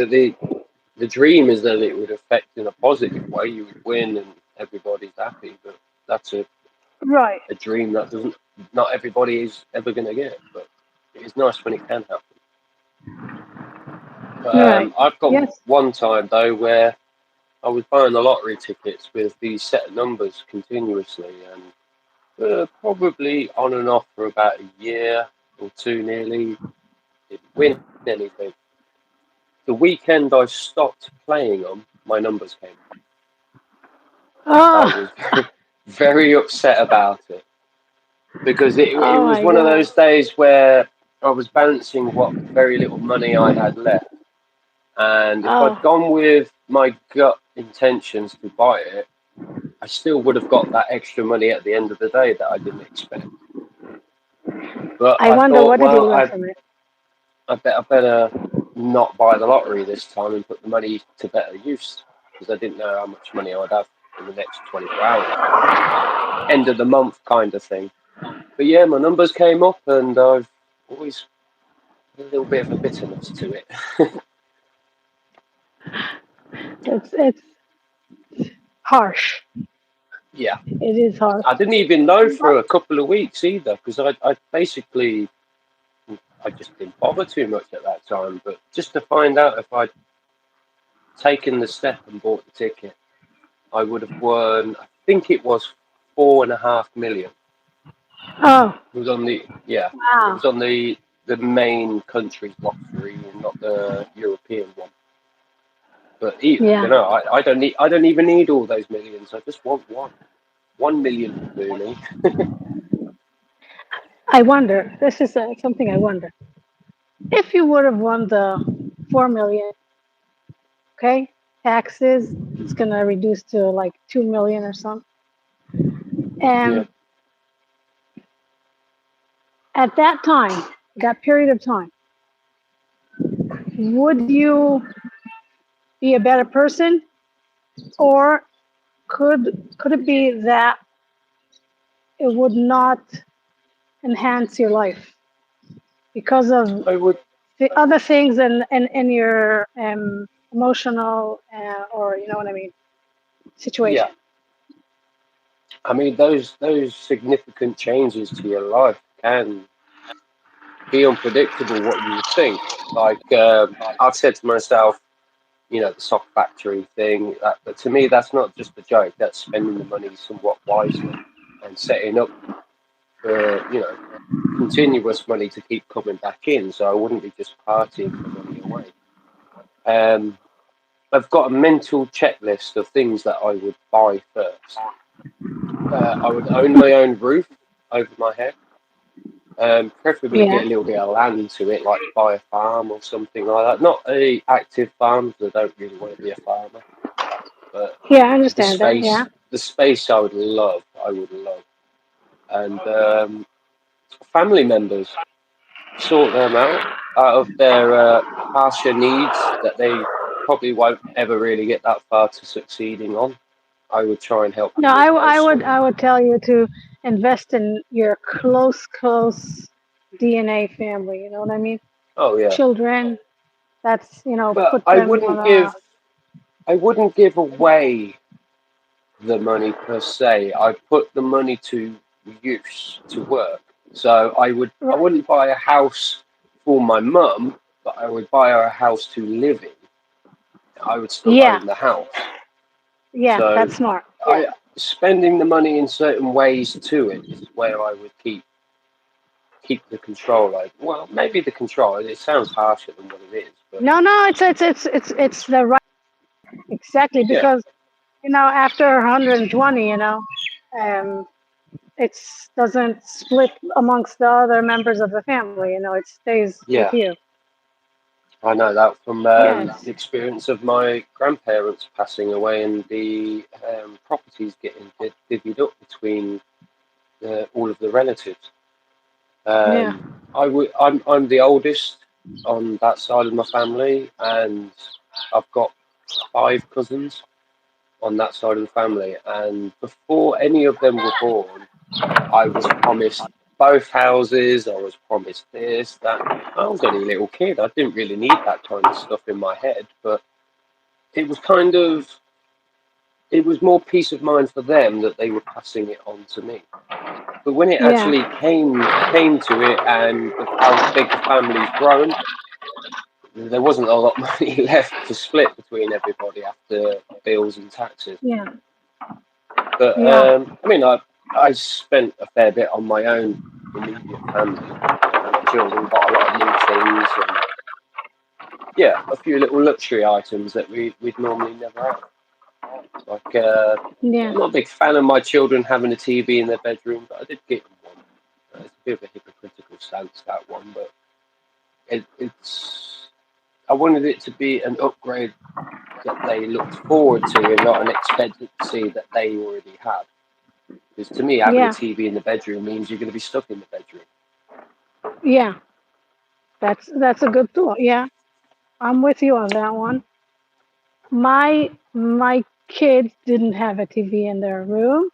the dream is that it would affect in a positive way. You would win and everybody's happy, but that's right. a dream that doesn't. Not everybody is ever going to get, but it is nice when it can happen. Right. I've got Yes. one time though where I was buying the lottery tickets with these set of numbers continuously, and probably on and off for about a year or two nearly. Didn't win anything. The weekend I stopped playing them, my numbers came up. I Oh. was very upset about it because it Oh was my one of God. those days where I was balancing what very little money I had left. And if I'd Oh. gone with my gut intentions to buy it, I still would have got that extra money at the end of the day that I didn't expect. But I I wonder thought, what did you well, learn from it. I better not buy the lottery this time and put the money to better use because I didn't know how much money I'd have in the next 24 hours. End of the month kind of thing. But yeah, my numbers came up and I've always a little bit of a bitterness to it. It's harsh. Yeah. It is harsh. I didn't even know But for a couple of weeks either because I basically I just didn't bother too much at that time. But just to find out if I'd taken the step and bought the ticket, I would have won. I think it was 4.5 million. oh It was on the yeah. It wow. was on the main country's lottery and not the European one. But Yeah. I don't even need all those millions. I just want one. 1 million would do me. I wonder. This is something I wonder. If you would have won the 4 million, okay, taxes, it's gonna reduce to like 2 million or something. Yeah, And at that time, that period of time, would you be a better person, or could it be that it would not enhance your life because of I would. the other things in your emotional or you know what I mean? Yeah, situation. I mean those significant changes to your life can be unpredictable. What you would think, like I've said to myself, the sock factory thing. But to me, that's not just a joke. That's spending the money somewhat wisely and setting up for continuous money to keep coming back in. So I wouldn't be just partying the money away. Um, I've got a mental checklist of things that I would buy first. I would own my own roof over my head. Preferably Yeah. get a little bit of land to it, like buy a farm or something like that. Not a active farm, 'cause I don't really want to be a farmer. But Yeah, I the understand that. Yeah. space, the space, I would love, and family members sort them out of their harsher needs that they probably won't ever really get that far to succeeding on. I would try and help No, them with I those would sort of. I would tell you to invest in your close DNA family. You know what I mean? Oh yeah, Children. That's but put them on a. I wouldn't give away the money per se. I put the money to use to work. So I wouldn't buy a house for my mum, but I would buy her a house to live in. I would still Yeah, own the house. yeah, So that's smart. Yeah, I spending the money in certain ways to it is where I would keep the control over. Well, maybe the control. It sounds harsher than what it is, but no, no, it's the right exactly yeah, because after 120, um, it's doesn't split amongst the other members of the family. It stays with yeah. you. I know that from the Yes. experience of my grandparents passing away and the properties getting divvied up between all of the relatives. Yeah. I'm the oldest on that side of my family, and I've got five cousins on that side of the family. And before any of them were born, I was promised both houses. I was promised this, that. I was only a little kid. I didn't really need that kind of stuff in my head, but it was kind of it was more peace of mind for them that they were passing it on to me. But when it Yeah. actually came to it, and how big the family's grown, there wasn't a lot of money left to split between everybody after bills and taxes. Yeah. But Yeah. I mean, I spent a fair bit on my own immediate family. My children got a lot of new things, and yeah, a few little luxury items that we'd normally never have. Like, Yeah. I'm not a big fan of my children having a TV in their bedroom, but I did get them one. It's a bit of a hypocritical stance, that one, but it's. I wanted it to be an upgrade that they looked forward to and not an expectancy that they already had. Because to me, having a Yeah. TV in the bedroom means you're going to be stuck in the bedroom. Yeah. That's a good thought. Yeah. I'm with you on that one. My kids didn't have a TV in their room.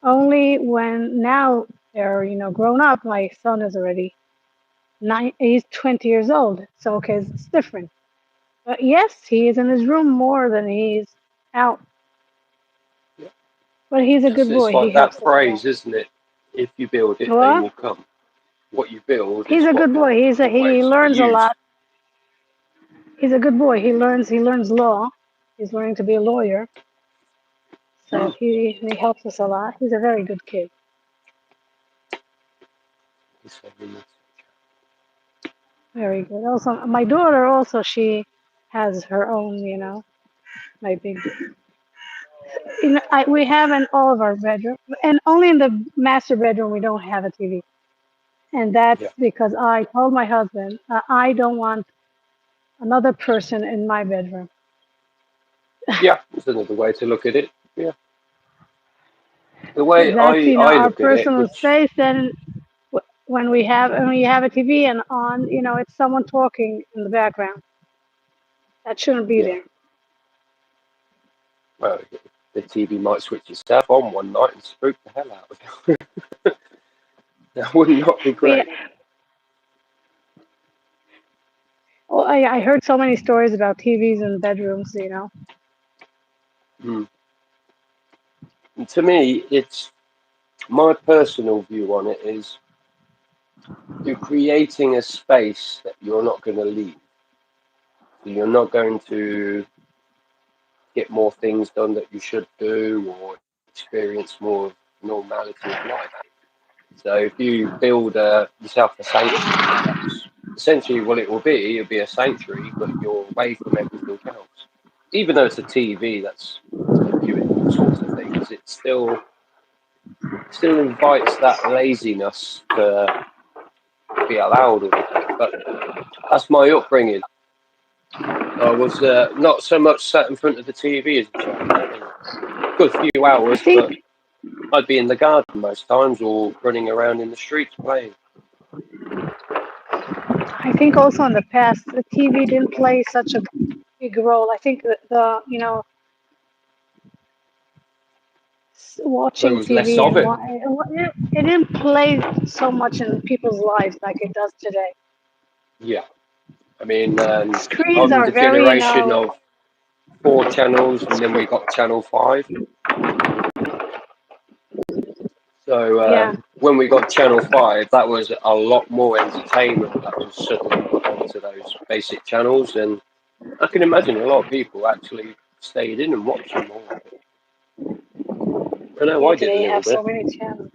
Only when now they're grown up. My son is already nine. He's 20 years old. So okay, it's different. But yes, he is in his room more than he's out. Yeah. But he's a good It's boy. He like that helps us a lot. phrase, isn't it? If you build it, they What? will come. What you build He's is a what good boy. will He always be learns a used. lot. He's a good boy. He learns law. He's learning to be a lawyer. So Mm. he helps us a lot. He's a very good kid. Very good. Also, my daughter also she has her own. My big. We have in all of our bedroom, and only in the master bedroom we don't have a TV. And that's Yeah, because I told my husband I don't want another person in my bedroom. yeah. That's another way to look at it. Yeah, the Because way that's I our look at it, personal which space. Then when you have a TV and on, it's someone talking in the background. That shouldn't be yeah, there. well, the TV might switch itself on one night and spook the hell out of you. That would not be We, great. well, I heard so many stories about TVs in bedrooms. Mm. And to me, it's my personal view on it is you're creating a space that you're not going to leave. So you're not going to get more things done that you should do or experience more normality of life. So if you build yourself a sanctuary, that's essentially what it will be. It'll be a sanctuary, but you're away from everything else. Even though it's a TV that's viewing all sorts of things, it still invites that laziness to be allowed all the time. But that's my upbringing. I was not so much sat in front of the TV as a child. I mean, a good few I hours, but think I'd be in the garden most times or running around in the streets playing. I think also in the past the TV didn't play such a big role. I think the There watching was less TV of and it. it didn't play so much in people's lives like it does today. Yeah. I mean, Screens I'm are the very, generation of 4 channels and then we got Channel 5. So yeah, when we got Channel 5, that was a lot more entertainment that was suddenly put onto those basic channels. And I can imagine a lot of people actually stayed in and watched them all. I know yeah. I did a Today you little have so bit. many channels.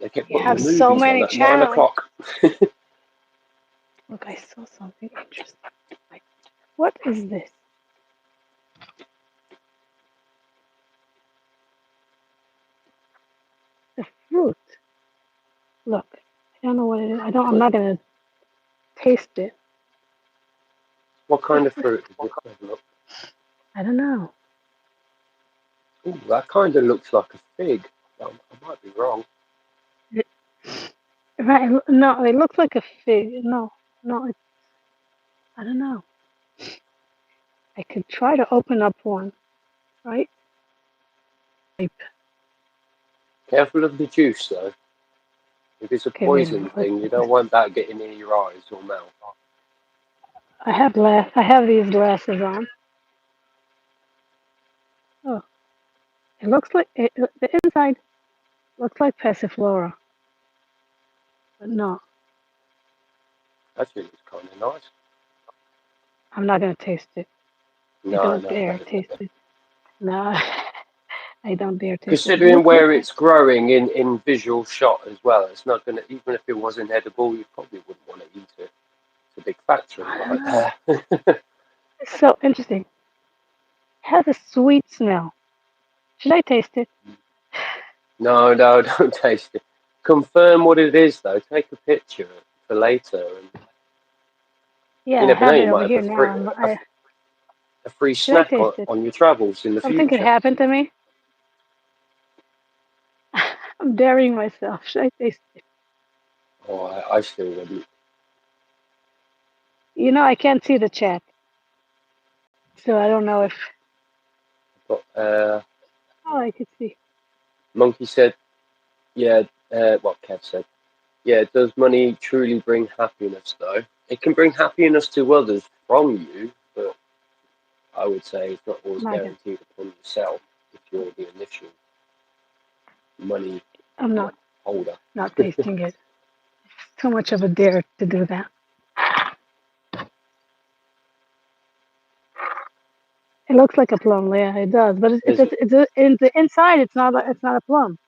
They kept You putting the have so movies on many at 9 channels. o'clock. Look, I saw something interesting. Like, what is this? The fruit. Look, I don't know what it is. I don't. I'm not gonna taste it. What kind What's of this? fruit is it? Have a look. I don't know. Ooh, that kind of looks like a fig. I might be wrong. It, right? No, it looks like a fig. No, no. I don't know. I could try to open up one. Right? Like, Careful of the juice, though. If it's a okay, wait a poison minute. Let's, thing, you don't want that getting in your eyes or mouth. I have glass. I have these glasses on. Oh, it looks like the inside looks like passiflora, but no, Actually, it's kind of nice. I'm not gonna taste it. I No, don't no, dare don't. taste it. No, I don't dare taste it. It Considering looks like where it's growing in visual shot as well, it's not going to, even if it wasn't edible, you probably wouldn't want to eat it. It's a big factory I don't right know. there. It's so interesting. It has a sweet smell. Should I taste it? No, no, don't taste it. Confirm what it is, though. Take a picture for later. And Yeah, you I never know, have you it over might have here now. a free Should I snack taste it? on your travels in the Something could future. happen to me. I'm daring myself. Should I taste it? Oh, I still wouldn't. You know, I can't see the chat, so I don't know if. But Oh, I could see. Monkey said, yeah, what Kev said. Yeah, does money truly bring happiness, though? It can bring happiness to others from you, but I would say it's not always I'm not gonna. guaranteed upon yourself if you're the initial money I'm holder. not tasting it. Too much of a dare to do that. It looks like a plum, yeah, it does. But Is it? in the inside. It's not a plum.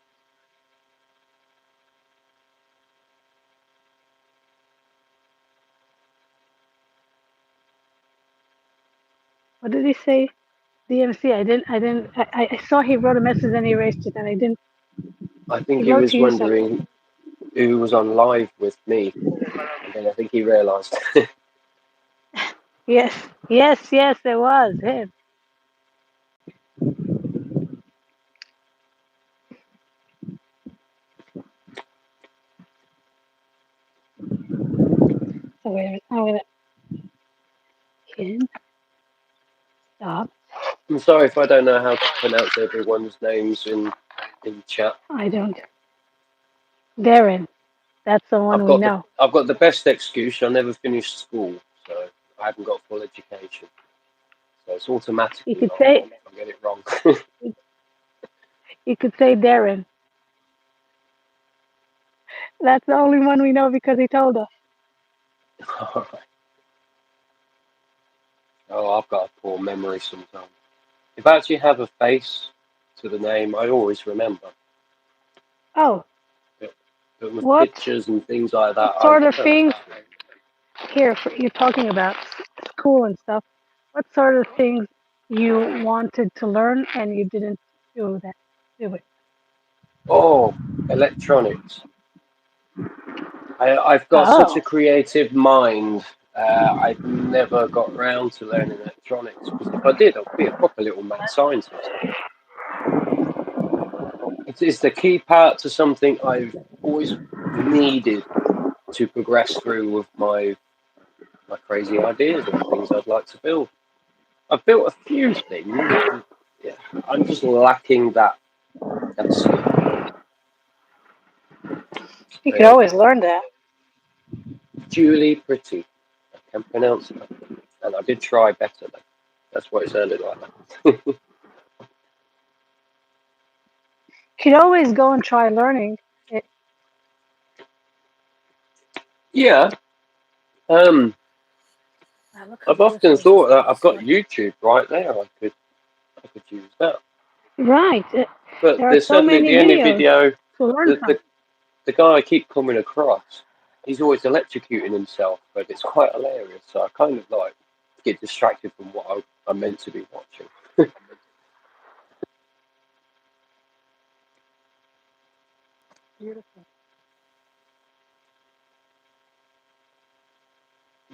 What did he say? DMC. I saw he wrote a message and he erased it, and I didn't. I He think he wrote to was you something. wondering who was on live with me, and then I think he realised. Yes, yes, yes. It was him. So wait a minute. I'm gonna stop. I'm sorry if I don't know how to pronounce everyone's names in chat. I don't. Darren. That's the one we know. I've got the best excuse. I never finished school, so I haven't got full education. So it's You automatically could like say I get it wrong. you could say Darren. That's the only one we know because he told us. Oh, I've got a poor memory sometimes. If I actually have a face to the name, I always remember. Oh, But with what pictures and things like that, what I sort of don't things know. here you're talking about school and stuff? What sort of things you wanted to learn and you didn't do it? Oh, electronics. I've got such a Oh, creative mind. I've never got round to learning electronics because if I did, I'd be a proper little mad scientist. It's the key part to something I've always needed to progress through with my crazy ideas and things I'd like to build. I've built a few things, but yeah, I'm just lacking that skill. you could There you go. always learn that. Julie Pretty. I can pronounce that. And I did try better though. That's what it sounded like. You could always go and try learning it. Yeah. Look how I've often beautiful this thought that I've got looks. YouTube right there. I could use that. Right. But There are there's so suddenly many the only videos video to learn the, from. the the guy I keep coming across, he's always electrocuting himself, but it's quite hilarious. So I kind of like get distracted from what I'm meant to be watching. Beautiful.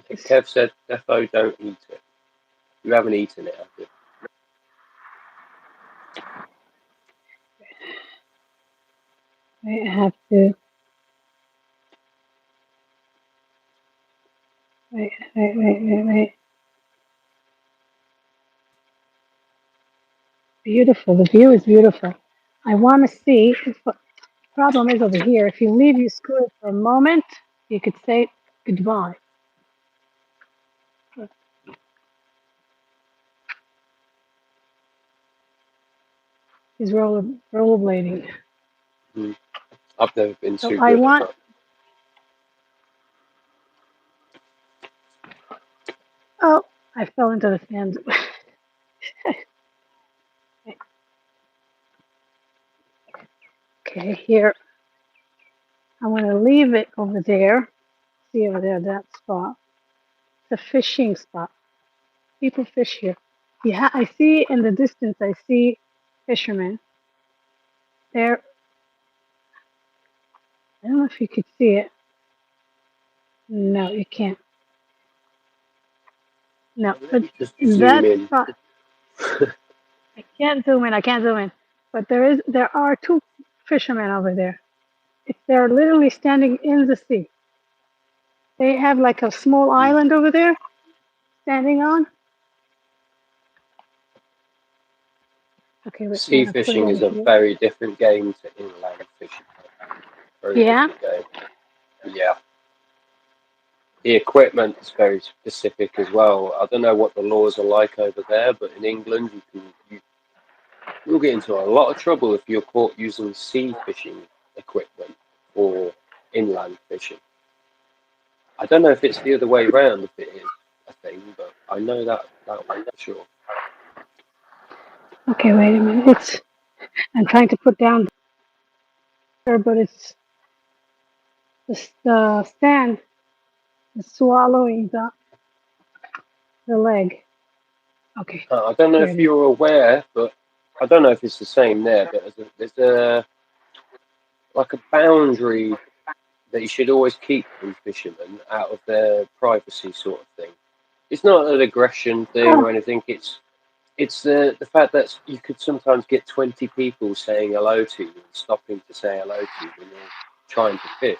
It's, Kev said, "Defo, don't eat it. You haven't eaten it, have you?" I have to. Wait. Beautiful. The view is beautiful. I want to see. The problem is over here. If you leave your scooter for a moment, you could say goodbye. He's rollerblading. Mm. I've never been So too I good at want. that. Oh, I fell into the sand. Okay, here. I'm going to leave it over there. See over there, that spot. It's a fishing spot. People fish here. Yeah, I see in the distance, I see fishermen. There, I don't know if you could see it. No, you can't. No, Let but me just zoom that in. spot, I can't zoom in. But there are two fishermen over there. They're literally standing in the sea. They have like a small Mm. island over there, standing on. Okay, wait, I'm Sea gonna put it fishing in is a here. very different game to inland fishing. Very Yeah. different game. Yeah. The equipment is very specific as well. I don't know what the laws are like over there, but in England, you'll get into a lot of trouble if you're caught using sea fishing equipment or inland fishing. I don't know if it's the other way around, if it is a thing, but I know that one for sure. Okay, wait a minute. I'm trying to put down there, but the sand is swallowing the leg. Okay, I don't know there if it is. you're aware, but I don't know if it's the same there, but there's a like a boundary that you should always keep from fishermen out of their privacy sort of thing. It's not an aggression thing Oh, or anything. It's the fact that you could sometimes get 20 people saying hello to you and stopping to say hello to you when you're trying to fish.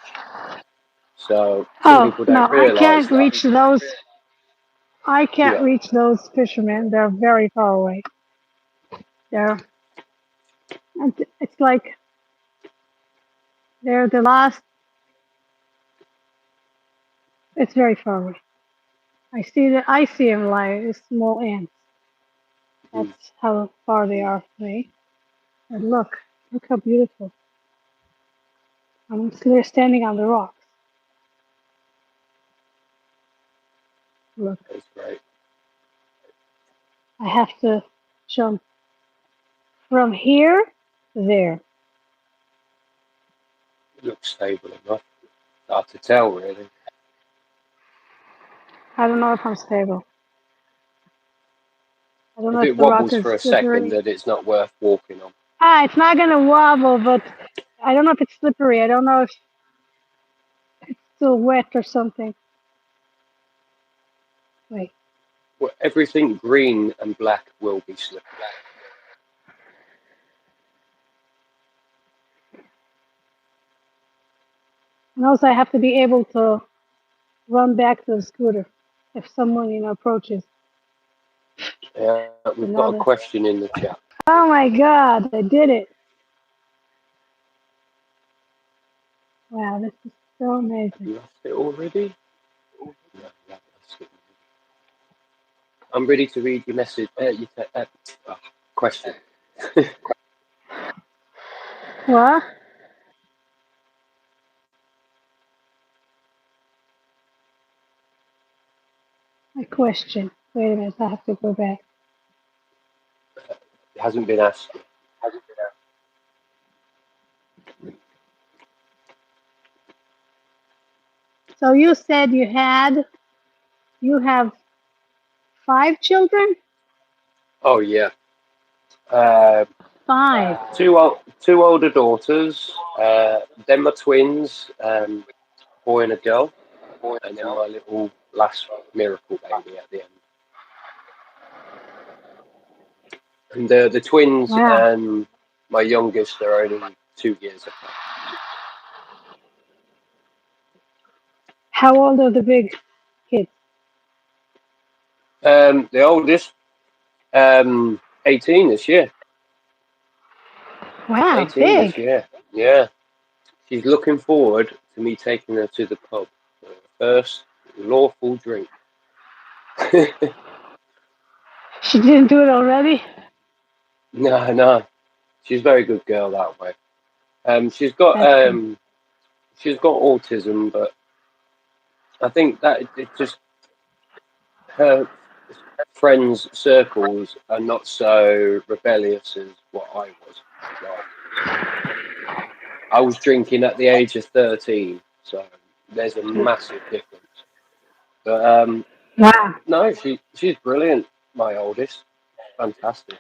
So some oh people no, don't realise that. I can't Yeah. reach those fishermen. They're very far away. They're, it's like they're the last. It's very far away. I see them like small ants. That's how far they are from me. And look how beautiful. I'm still standing on the rocks. Look, That's great. I have to jump from here to there. It looks stable enough. Hard to tell, really. I don't know if I'm stable. I don't know If if it the rock wobbles is for a second, slippery. then it's not worth walking on. It's not gonna wobble, but I don't know if it's slippery. I don't know if it's still wet or something. Wait. Well, everything green and black will be slippery. And also I have to be able to run back to the scooter if someone, approaches. We've got a Another. question in the chat. Oh my god, I did it. Wow, this is so Have amazing. you lost it already? No, you haven't lost it. I'm ready to read your message. Question. What? My question. Wait a minute, I have to go back. It hasn't been asked yet. So you said you have 5 children? Oh yeah. Uh, 5. two older daughters. Then my twins, boy and a girl, and then my little last miracle baby at the end. And the twins Wow. and my youngest are only 2 years apart. How old are the big kids? The oldest, 18 this year. Wow, 18 this big. year. Yeah. She's looking forward to me taking her to the pub for her first lawful drink. She didn't do it already? No. She's a very good girl that way. She's got That's good. autism, but I think that it just her friends' circles are not so rebellious as what I was. Like, I was drinking at the age of 13, so there's a massive difference. But Wow. no, she's brilliant. My oldest, fantastic,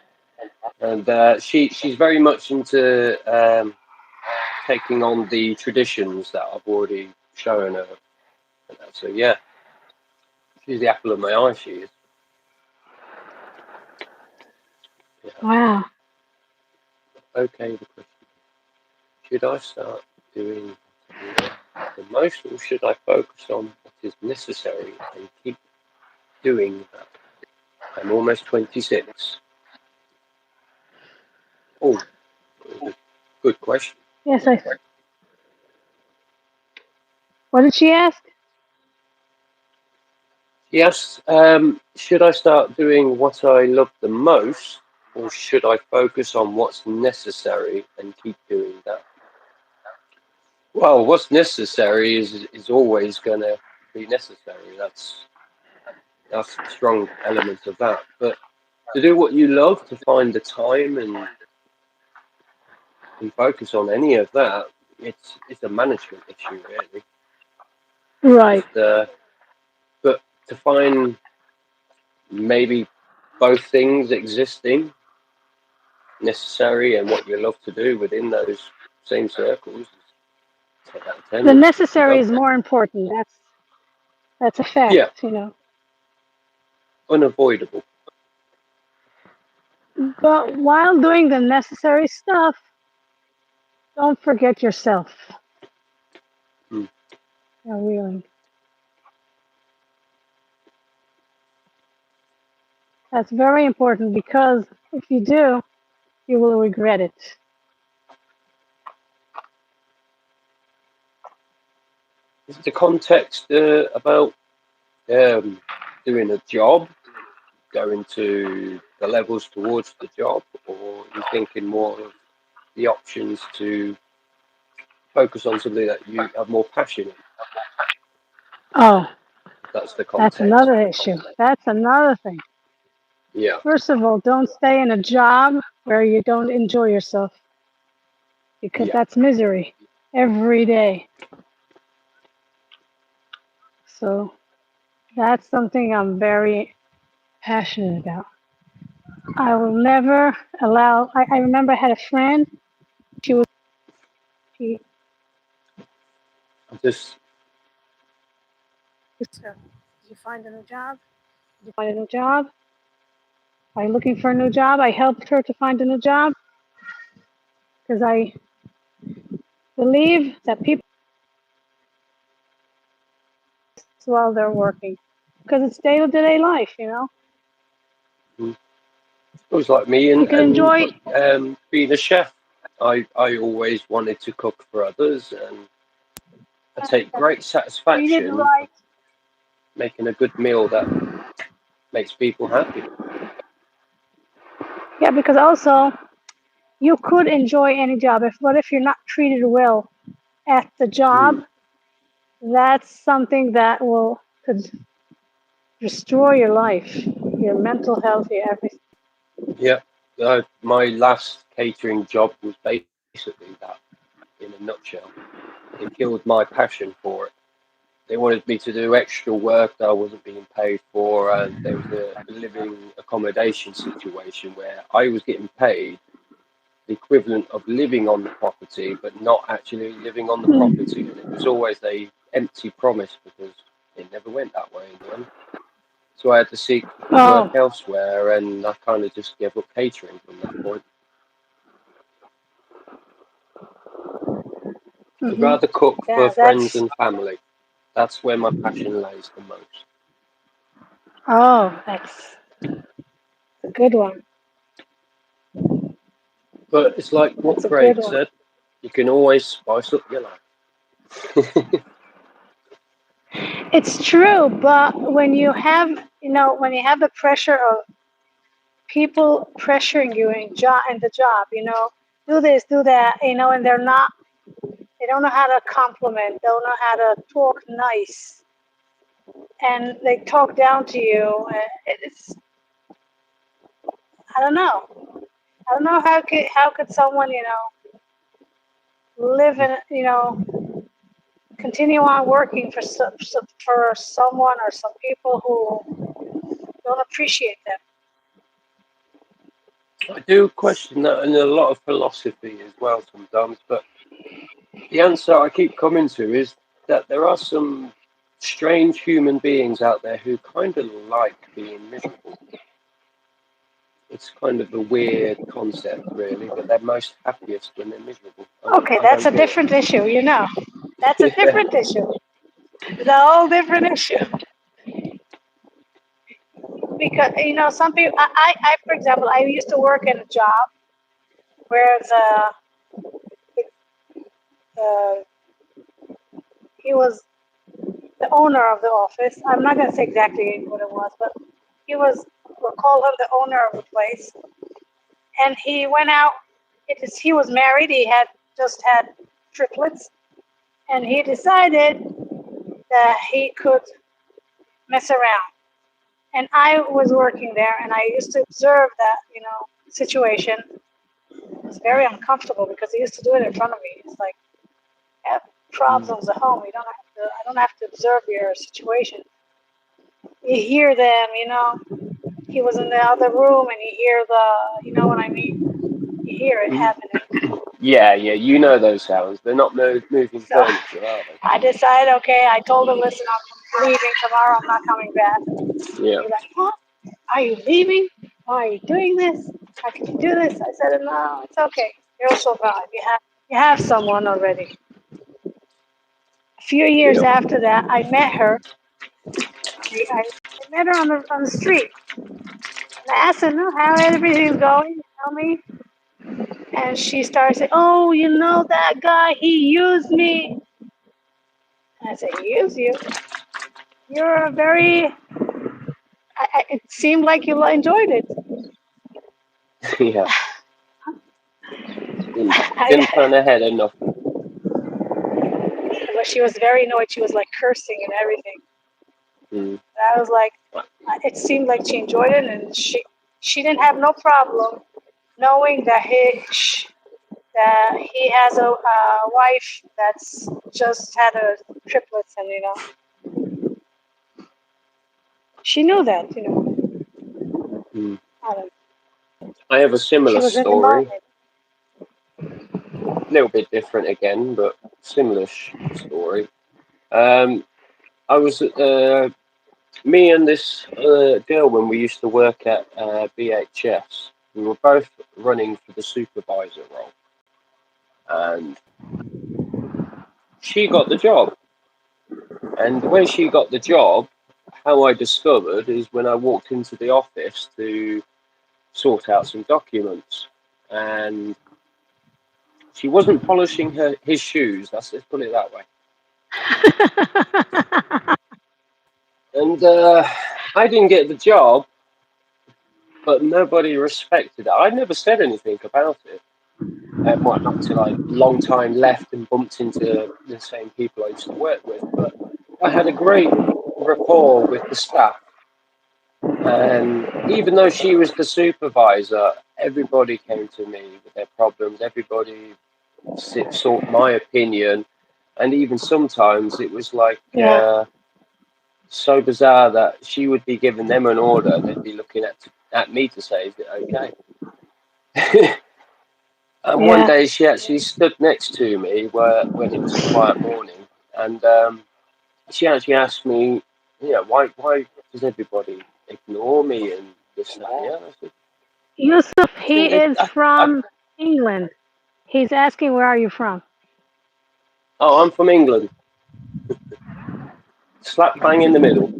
and she's very much into taking on the traditions that I've already shown her. So yeah, she's the apple of my eye. She is. Yeah. Wow. Okay, the question: should I start doing the most, or should I focus on what is necessary and keep doing that? I'm almost 26. Oh, good question. Yes, what did she ask? Yes, should I start doing what I love the most, or should I focus on what's necessary and keep doing that? Well, what's necessary is always going to be necessary. That's a strong element of that. But to do what you love, to find the time and focus on any of that, it's a management issue, really. Right. Just but to find maybe both things existing, necessary, and what you love to do within those same circles, 10 out of 10 The is what you necessary love. is more important. That's a Yeah, fact. unavoidable. But while doing the necessary stuff, don't forget yourself. Hmm. Yeah, really. That's very important because if you do, you will regret it. Is the context about doing a job, going to the levels towards the job, or are you thinking more of the options to focus on something that you have more passion in? Oh, That's the that's context. another issue. That's another thing. Yeah, First of all, don't stay in a job where you don't enjoy yourself, because yeah. that's misery every day. So that's something I'm very passionate about. I will never allow. I remember I had a friend. She was. She. Just Did you find a new job? Did you find a new job? Are you looking for a new job? I helped her to find a new job because I believe that people while they're working, because it's day-to-day life. it was like me You can and enjoy. being a chef. I always wanted to cook for others, and I take great Treated satisfaction right. making a good meal that makes people happy. Yeah, because also you could enjoy any job. But if you're not treated well at the job, Mm. that's something that could destroy your life, your mental health, your everything. Yeah, my last catering job was basically that in a nutshell. It killed my passion for it. They wanted me to do extra work that I wasn't being paid for, and there was a living accommodation situation where I was getting paid the equivalent of living on the property, but not actually living on the property. And it was always a empty promise because it never went that way in the end. So I had to seek work Oh, elsewhere, and I kind of just gave up catering from that point. I'd hmm rather cook for yeah, friends that's. and family. That's where my passion lays the most. Oh, that's a good one. But it's like what That's a good Craig one. said, you can always spice up your life. It's true, but when you have the pressure of people pressuring you in the job, do this, do that, and they don't know how to compliment, don't know how to talk nice, and they talk down to you. It's I don't know. I don't know how could someone live in continue on working for someone or some people who don't appreciate them. I do question that in a lot of philosophy as well sometimes, but the answer I keep coming to is that there are some strange human beings out there who kind of like being miserable. It's kind of a weird concept, really, but they're most happiest when they're miserable. Okay, I that's don't a get different issue. That's a it. different issue. It's a whole different issue because some people. For example, I used to work in a job where the he was the owner of the office. I'm not going to say exactly what it was, but we'll call him the owner of the place. And he went out. He was married. He had just had triplets, and he decided that he could mess around. And I was working there, and I used to observe that situation. It was very uncomfortable because he used to do it in front of me. It's like, you have problems at home. You don't have to. I don't have to observe your situation. You hear them. He was in the other room, and you hear you know what I mean. You hear it happening. Yeah, yeah, you know those sounds. They're not moving So furniture, are they? I decided, okay, I told him, listen, I'm leaving tomorrow. I'm not coming back. Yeah. He's like, what? Are you leaving? Why are you doing this? How can you do this? I said, no, it's okay. You'll survive. You have someone already. A few years Yeah. after that, I met her. I met her on the street. And I asked her, no, how everything's going. Tell me. And she started saying, oh, that guy, he used me. And I said, use you? You're a very, it seemed like you enjoyed it. Yeah, didn't I, turn her head or nothing. but she was very annoyed. She was like cursing and everything. Mm. And I was like, it seemed like she enjoyed it, and she didn't have no problem knowing that he has a wife that's just had a triplets, and she knew that. Mm. I don't know. I have a She similar was in the story, moment. a little bit different again, but similar story. Um, I was me and this girl when we used to work at BHS. We were both running for the supervisor role, and she got the job. And when she got the job, how I discovered is when I walked into the office to sort out some documents, and she wasn't polishing his shoes. Let's put it that way. And I didn't get the job, but nobody respected it. I never said anything about it. Not until I long time left and bumped into the same people I used to work with. But I had a great rapport with the staff. And even though she was the supervisor, everybody came to me with their problems. Everybody sought my opinion. And even sometimes it was like Yeah, so bizarre that she would be giving them an order and they'd be looking at me to say, is it okay? And one yeah, day she actually stood next to me when it was a quiet morning, and she actually asked me, why does everybody ignore me and this that and the other? Yusuf, I he think they, is from England. He's asking, where are you from? oh, I'm from England, slap bang in the middle,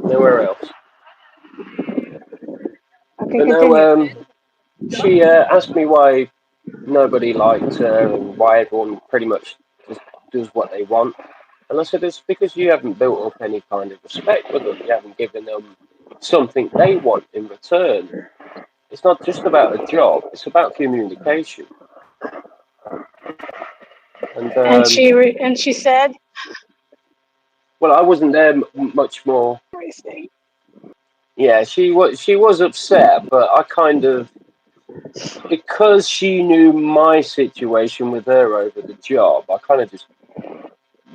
nowhere else. Okay, But no, continue. she asked me why nobody liked her and why everyone pretty much just does what they want. And I said, it's because you haven't built up any kind of respect with them. You haven't given them something they want in return. It's not just about a job, it's about communication. And, And she said, well, I wasn't there much more. everything. Yeah, she was upset, but I kind of, because she knew my situation with her over the job, I kind of just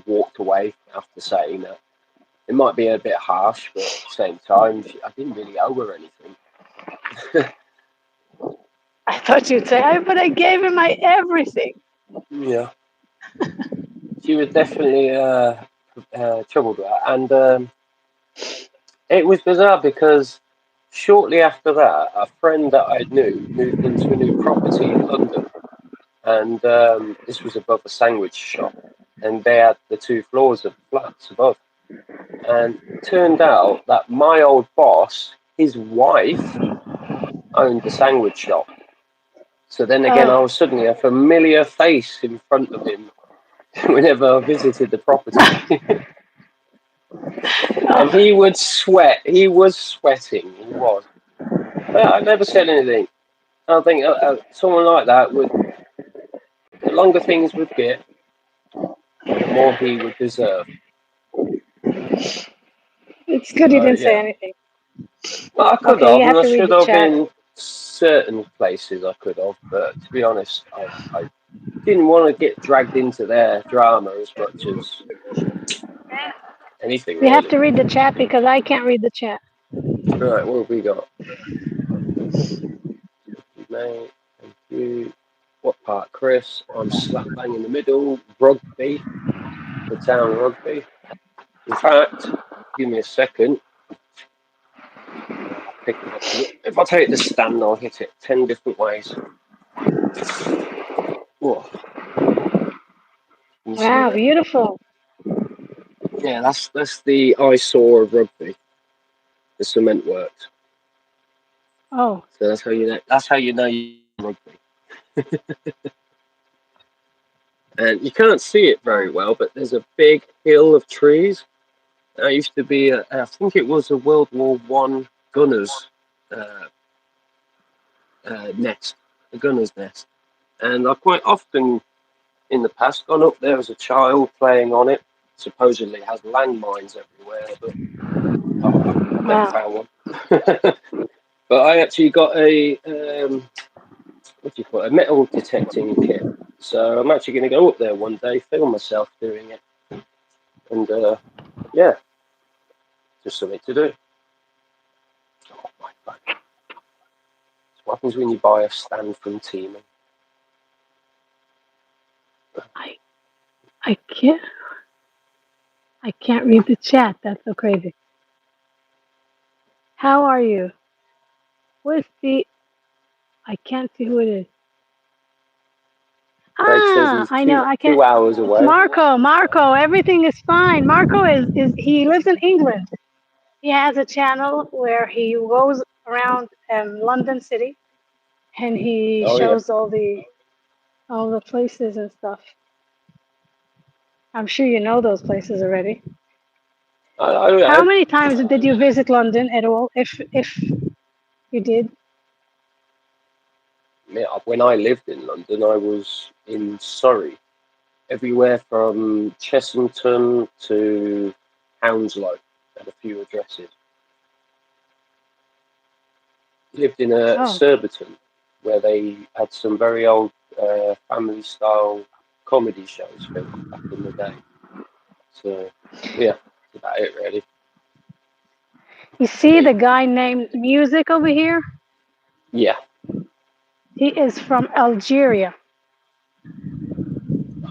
walked away after saying that. It might be a bit harsh, but at the same time, I didn't really owe her anything. I thought you'd say, but I gave him my everything. Yeah, she was definitely troubled with that, and it was bizarre because shortly after that, a friend that I knew moved into a new property in London, and this was above a sandwich shop, and they had the 2 floors of flats above, and it turned out that my old boss, his wife, owned the sandwich shop. So then again, I Oh, was suddenly a familiar face in front of him whenever I visited the property. And oh, he would sweat. He was sweating. He was. But I never said anything. I think someone like that would, the longer things would get, the more he would deserve. it's good you So didn't say yeah. anything. Well, I could Okay, have, you and have I to read should the have chat. in certain places. I could have, but to be honest, I didn't want to get dragged into their drama as much as anything You have really. to read the chat because I can't read the chat. Right, what have we got? Mate, thank you. What part, Chris? I'm slap bang in the middle. Rugby, the town rugby. In fact, give me a second. I'll pick it up. If I take the stand, I'll hit it 10 different ways. Whoa, can you see Wow, that? beautiful. Yeah, that's the eyesore of rugby. The cement works. Oh, So that's how you know. That's how you know you rugby. And you can't see it very well, but there's a big hill of trees. That used to be, I think it was a World War One gunners uh, nest, the gunner's nest, and I quite often in the past gone up there as a child playing on it. Supposedly has landmines everywhere, but I've never Wow. found one. But I actually got a what do you call it, a metal detecting kit. So I'm actually going to go up there one day, film myself doing it, and yeah, just something to do. Oh my God. What happens when you buy a stand from Temu? I can't. I can't read the chat. That's so crazy. How are you? Where's the? I can't see who it is. Craig says he's I know. I can't. 2 hours It's away. Marco. Marco. Everything is fine. Marco is he lives in England. He has a channel where he goes around London City and he Oh yeah, shows all the places and stuff. I'm sure you know those places already. I How have. many times did you visit London at all? If you did? When I lived in London, I was in Surrey, everywhere from Chessington to Hounslow, and a few addresses. Lived in Oh, Surbiton, where they had some very old family-style comedy shows filmed back in the day. So yeah, that's about it really. you see the guy named Music over here? Yeah. He is from Algeria.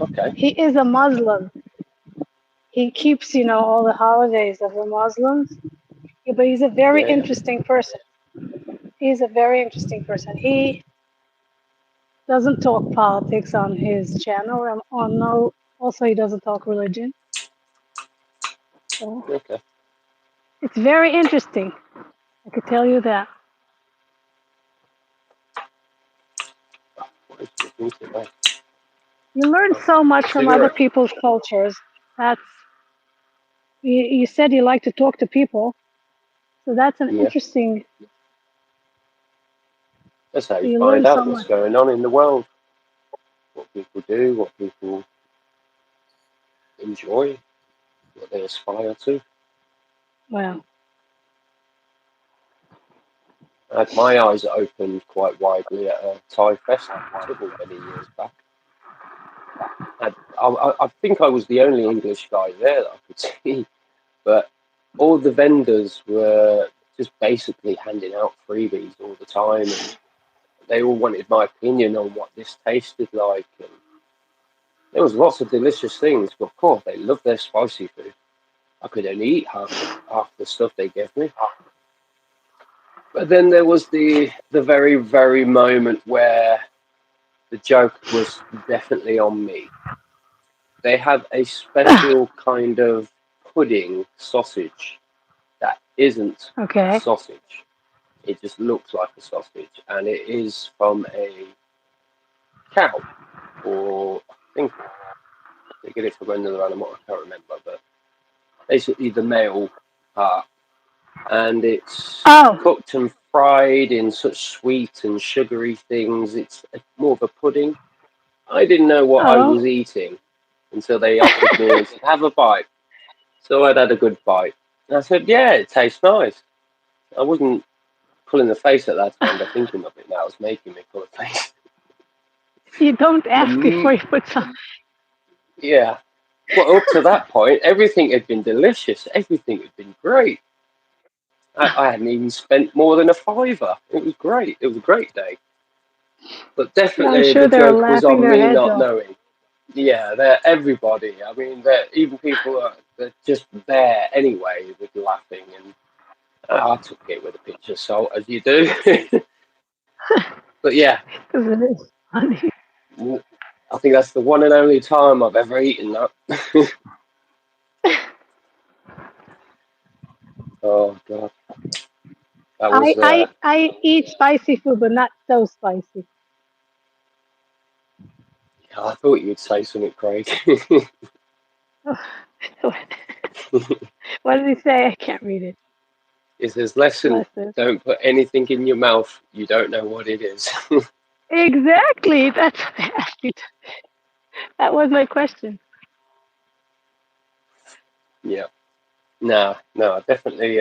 Okay. He is a Muslim. He keeps, all the holidays of the Muslims. Yeah, but he's a very Yeah. Yeah. interesting person. He's a very interesting person. He doesn't talk politics on his channel, and on no. Also, he doesn't talk religion. So Okay. it's very interesting. I could tell you that. What is the thing today? You learn Oh, so much from other cigarette. people's cultures. That's you said you like to talk to people, so that's an Yeah. interesting. That's how you You find learn so out what's much. going on in the world, what people do, what people enjoy, what they aspire to. Well, I had my eyes opened quite widely at a Thai festival many years back. I think I was the only English guy there that I could see, but all the vendors were just basically handing out freebies all the time, and they all wanted my opinion on what this tasted like. And there was lots of delicious things, but of course they loved their spicy food. I could only eat half the stuff they gave me. But then there was the very very moment where the joke was definitely on me. They have a special kind of pudding sausage that isn't a okay. sausage. It just looks like a sausage, and it is from a cow, or I think they get it from another animal. I can't remember, but basically the male part, and it's Oh, cooked and fried in such sweet and sugary things. It's more of a pudding. I didn't know what I oh. was eating until they offered me and said, "Have a bite." So I'd had a good bite, and I said, "Yeah, it tastes nice." I wasn't pulling the face at that time, but thinking of it now is making me pull a face. You don't ask The before you put some. Yeah. Well, up to that point, everything had been delicious. Everything had been great. I hadn't even spent more than a fiver. It was great. It was a great day. But Yeah, I'm definitely the sure they're joke was laughing on their me heads not off. knowing. Yeah, they're everybody. I mean, even people that just there anyway with laughing, and I took it with a pinch of salt, as you do. But yeah, Because it is funny. I think that's the one and only time I've ever eaten that. Oh God, that I, was. I, I eat spicy food, but not so spicy. I thought you'd say something, Craig. What did he say? I can't read it. It says lesson: Lesson. don't put anything in your mouth you don't know what it is. Exactly. That was my question. Yeah. No, no, definitely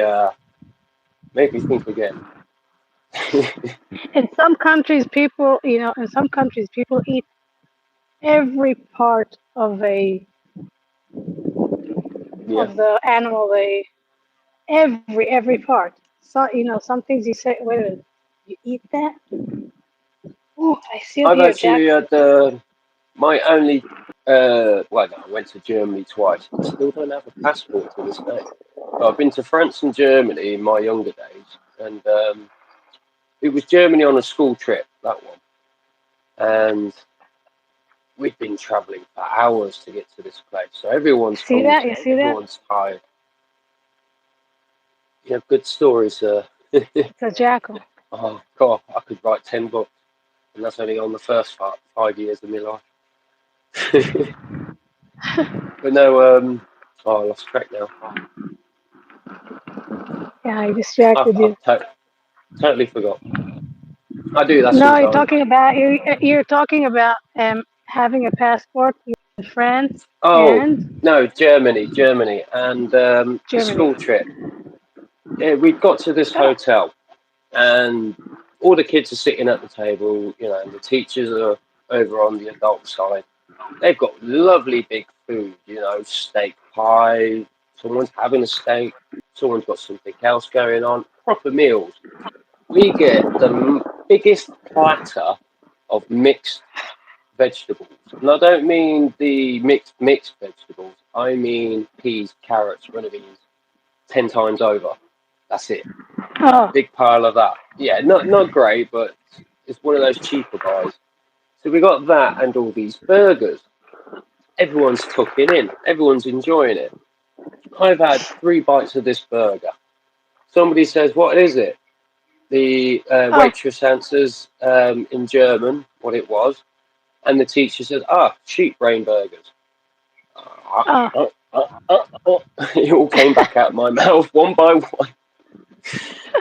made me think again. In some countries, people, in some countries, people eat every part Yeah. of the animal. Every part. So, some things you say, wait a minute, you eat that? Oh, I see it I've here, actually Jackson. had my only well, no, I went to Germany twice. I still don't have a passport to this day. But I've been to France and Germany in my younger days, and it was Germany on a school trip, that one. And we've been travelling for hours to get to this place. So everyone's See that? hungry, You see that? everyone's tired. You have good stories. It's a jackal. Oh, God, I could write 10 books, and that's only on the first 5 years of my life. But no, oh, I lost track now. Yeah, I distracted you. I've totally forgot. I do that No, sometimes. you're talking about having a passport in France Oh, and no, Germany, and the Germany. school trip. Yeah, we got to this Oh, hotel, and all the kids are sitting at the table, and the teachers are over on the adult side. They've got lovely big food, steak pie. Someone's having a steak. Someone's got something else going on. Proper meals. We get the biggest platter of mixed vegetables. And I don't mean the mixed vegetables. I mean peas, carrots, runner beans, 10 times over. That's it. oh, Big pile of that. Yeah, not great, but it's one of those cheaper buys. So we got that and all these burgers. Everyone's tucking in. Everyone's enjoying it. I've had 3 bites of this burger. Somebody says, "What is it?" The oh, waitress answers in German what it was, and the teacher says, sheep brain burgers. oh. It all came back out of my mouth one by one.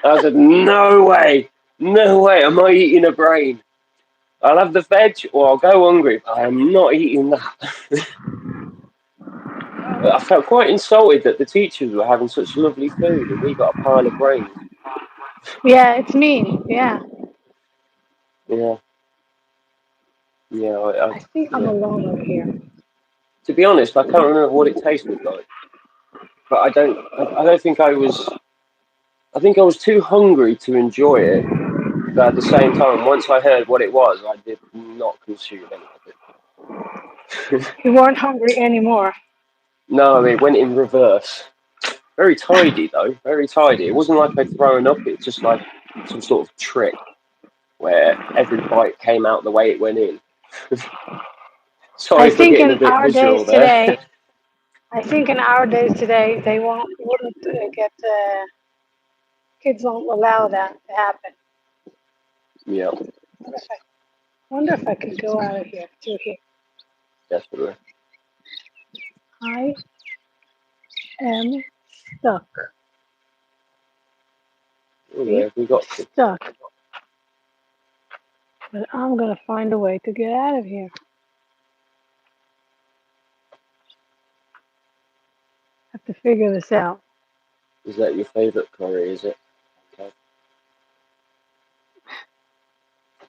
I said, no way, no way, am I eating a brain? I'll have the veg or I'll go hungry, but I am not eating that. I felt quite insulted that the teachers were having such lovely food and we got a pile of brains. Yeah, it's mean. Yeah. Yeah, yeah, I think I'm yeah. alone over here. To be honest, I can't remember what it tasted like, but I don't think I was. I think I was too hungry to enjoy it. But at the same time, once I heard what it was, I did not consume any of it. You weren't hungry anymore. No, it went in reverse. Very tidy though, very tidy. It wasn't like I'd thrown up. It's just like some sort of trick where every bite came out the way it went in. I Sorry for think getting a in bit our days visual there. today, I think in our days today, they wouldn't get kids won't allow that to happen. Yeah, Wonder if I, wonder if I could go out of here through here. definitely. I am stuck. Oh, where See, have we I'm got to? stuck. But I'm gonna find a way to get out of here. Have to figure this out. Is that your favourite curry? Is it? Okay.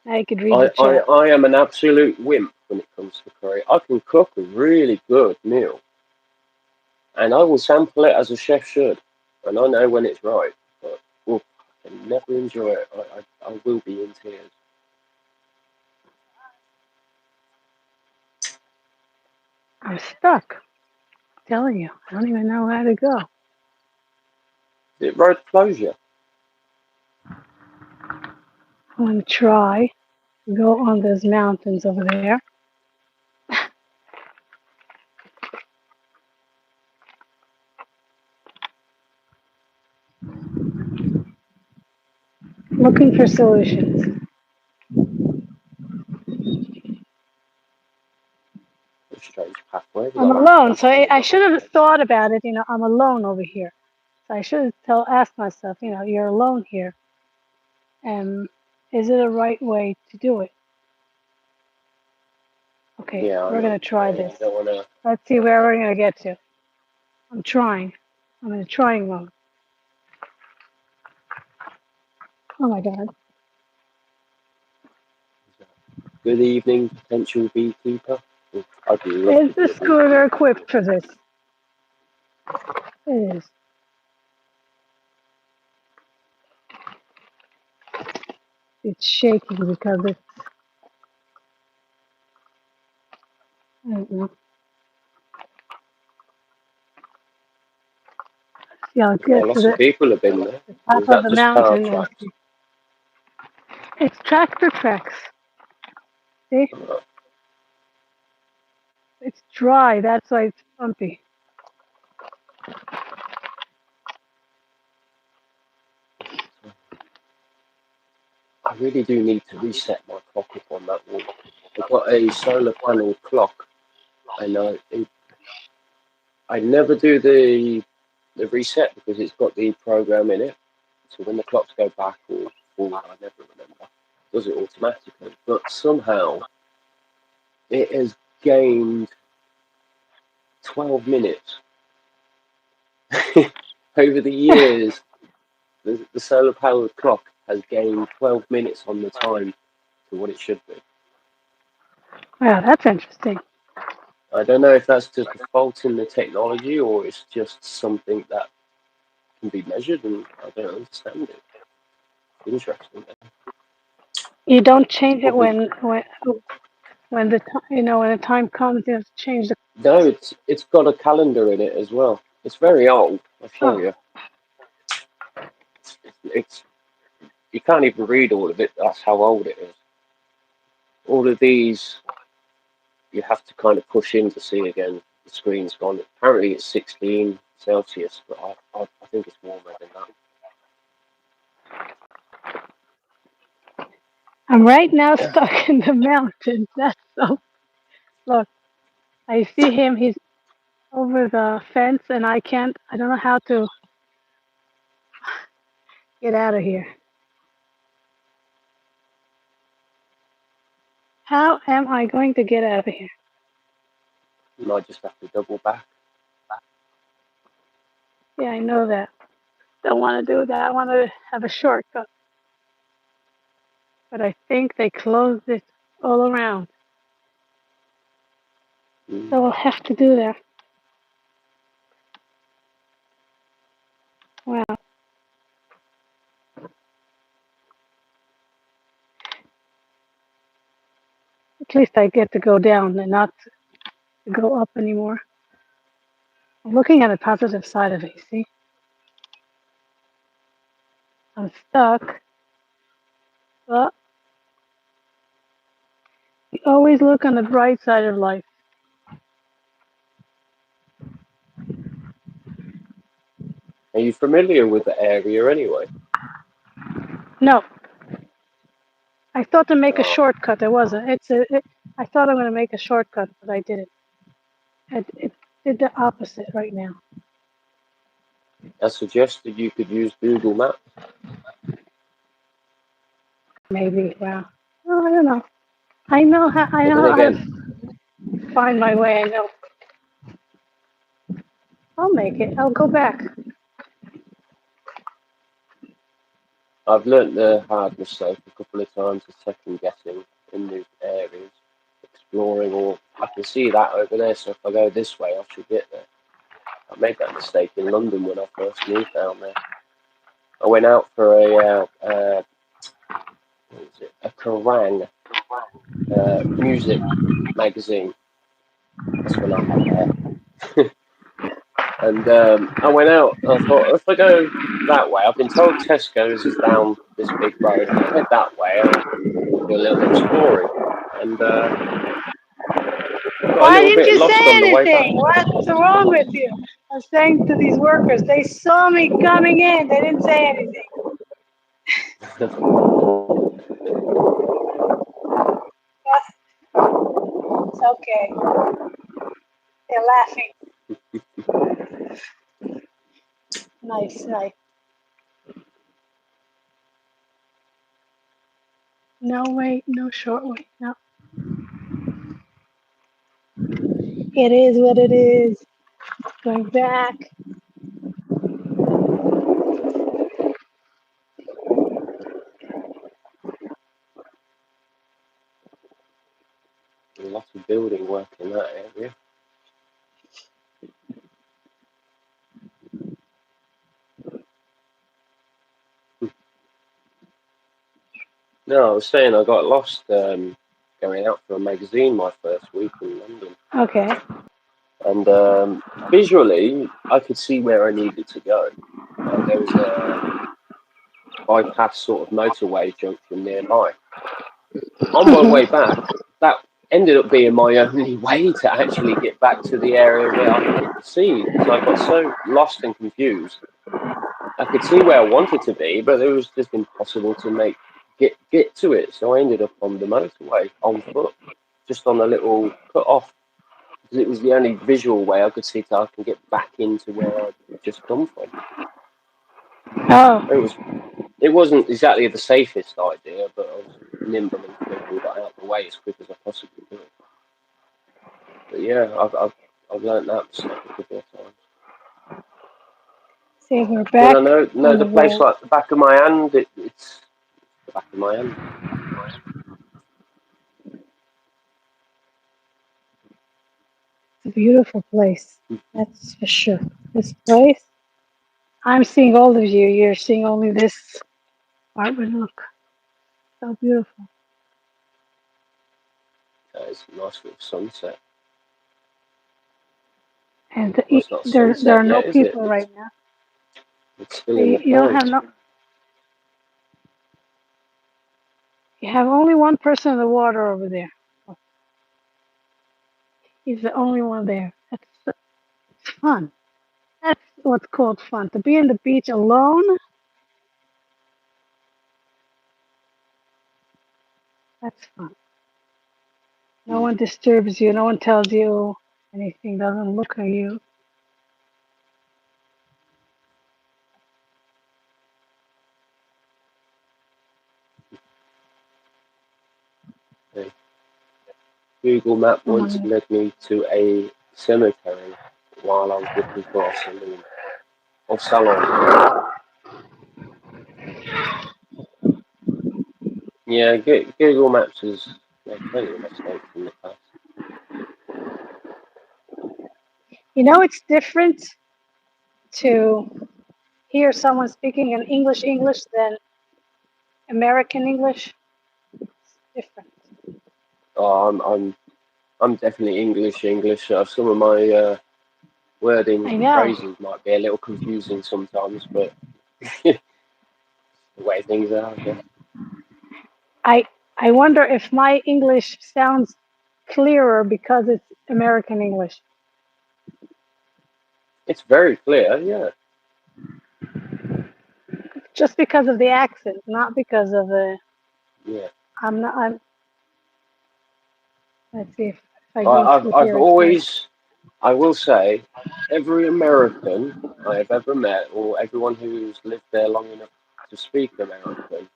I could read the chat. I am an absolute wimp when it comes to curry. I can cook a really good meal, and I will sample it as a chef should, and I know when it's right. But oof, I can never enjoy it. I will be in tears. I'm stuck. I'm telling you, I don't even know how to go. Is it road closure? I'm gonna try to go on those mountains over there. Looking for solutions. A strange pathway. We I'm got alone, that so on I the right. should have thought about it. I'm alone over here. So I should ask myself, you're alone here, and is it a right way to do it? Okay, Yeah, I we're know gonna what you try mean. this. I don't want to. Let's see where we're gonna get to. I'm trying. I'm in a trying mode. Oh my god. Good evening, potential beekeeper. I'd love Is to the be a beekeeper. scooter equipped for this? It is. It's shaking because it's, I don't know. See how it Yeah, gets to lots of people have been there. the Or top is of that the just power mountain and tracks? see. It's tractor tracks. See? It's dry, that's why it's bumpy. I really do need to reset my clock up on that wall. I've got a solar panel clock, and I never do the reset because it's got the program in it. So when the clocks go back or forward, I never remember. It does it automatically. But somehow it has gained 12 minutes over the years. The solar powered clock has gained 12 minutes on the time to what it should be. Wow, that's interesting. I don't know if that's just a fault in the technology or it's just something that can be measured, and I don't understand it. Interesting. You don't change it Probably when the when the time comes. You have to change the. no. It's got a calendar in it as well. It's very old. I'll show Oh, you. It's you can't even read all of it. That's how old it is. All of these you have to kind of push in to see again. The screen's gone. Apparently it's 16 Celsius, but I think it's warmer than that. I'm right now stuck in the mountains. That's so. Look, I see him. He's over the fence, and I can't. I don't know how to get out of here. How am I going to get out of here? You might just have to double back. Yeah, I know that. Don't want to do that. I want to have a shortcut. But I think they closed it all around. Mm. So we'll have to do that. Wow. At least I get to go down and not to go up anymore. I'm looking at the positive side of it, you see? I'm stuck. But you always look on the bright side of life. Are you familiar with the area anyway? No, I thought to make a Oh, shortcut. It wasn't. I thought I'm going to make a shortcut, but I didn't. It did the opposite right now. I suggested you could use Google Maps. Maybe. Wow. Oh, I don't know. I know how. I But then know how again, to find my way. I know. I'll make it. I'll go back. I've learnt the hard mistake a couple of times of second guessing in new areas, exploring, or I can see that over there, so if I go this way, I should get there. I made that mistake in London when I first moved down there. I went out for what was it? A Kerrang music magazine. That's when I had hair. And I went out. And I thought, if I go that way, I've been told Tesco's is down this big road. I'll head that way. I'll do a little exploring. And got a Why little didn't bit you lost say on the way back. anything? What's wrong with you? I was saying to these workers, they saw me coming in. They didn't say anything. It's okay. They're laughing. Nice, nice. No wait, no short wait, no. It is what it is. Going back. A lot of building work in that area. No, I was saying I got lost going out for a magazine my first week in London. Okay. And visually, I could see where I needed to go. There was a bypass sort of motorway junction nearby. On my way back, that ended up being my only way to actually get back to the area where I wanted to see, because I got so lost and confused. I could see where I wanted to be, but it was just impossible to get to it. So I ended up on the motorway on foot, just on a little cut off, because it was the only visual way I could see so I can get back into where I'd just come from. Oh, It wasn't exactly the safest idea, but I was nimble and quick and got out of the way as quick as I possibly could. But yeah, I've learned that mistake a couple of times. see, we're But back I know on the the place road. like the back of my hand. It's the back of my hand. It's a beautiful place. That's for sure. This place, I'm seeing all of you. You're seeing only this part, but look, so beautiful. It's a nice little sunset. And Well, it's not there sunset are no yet, is it? people right now. It's still So in the you don't have clouds. no. You have only one person in the water over there. He's the only one there. That's fun. That's what's called fun. To be on the beach alone, that's fun. No one disturbs you. No one tells you anything. Doesn't look at you. Okay. Google Map once Someone. led me to a cemetery while I was looking for a saloon. Or salon. Yeah, Google Maps has made plenty of mistakes in the past. You know, it's different to hear someone speaking in English than American English. It's different. Oh, I'm definitely English. Some of my wordings I and know. phrases might be a little confusing sometimes, but the way things are, I guess. I I wonder if my English sounds clearer because it's American English. It's very clear, yeah. Just because of the accent, not because of the. Yeah. I'm not. I'm. Let's see if I I, go I've through I've here again. always, I will say, every American I have ever met, or everyone who's lived there long enough to speak American,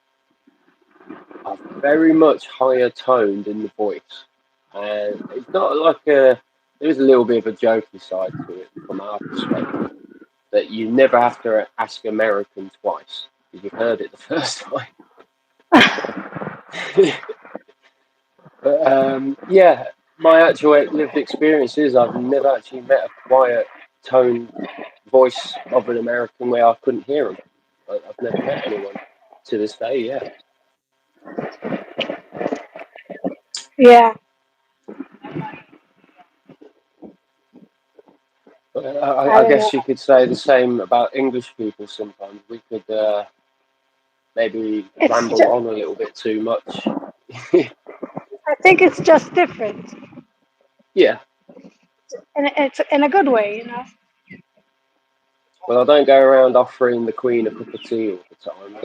are very much higher toned in the voice, and it's not like a. There is a little bit of a jokey side to it from our perspective, that you never have to ask American twice because you've heard it the first time. But yeah, my actual lived experience is I've never actually met a quiet tone voice of an American where I couldn't hear them. I've never met anyone to this day. Yeah, Yeah, but I I don't know. guess you could say the same about English people. Sometimes we could maybe It's ramble just. on a little bit too much. I think it's just different, Yeah, and it's in a good way, you know. well, I don't go around offering the Queen a cup of tea all the time.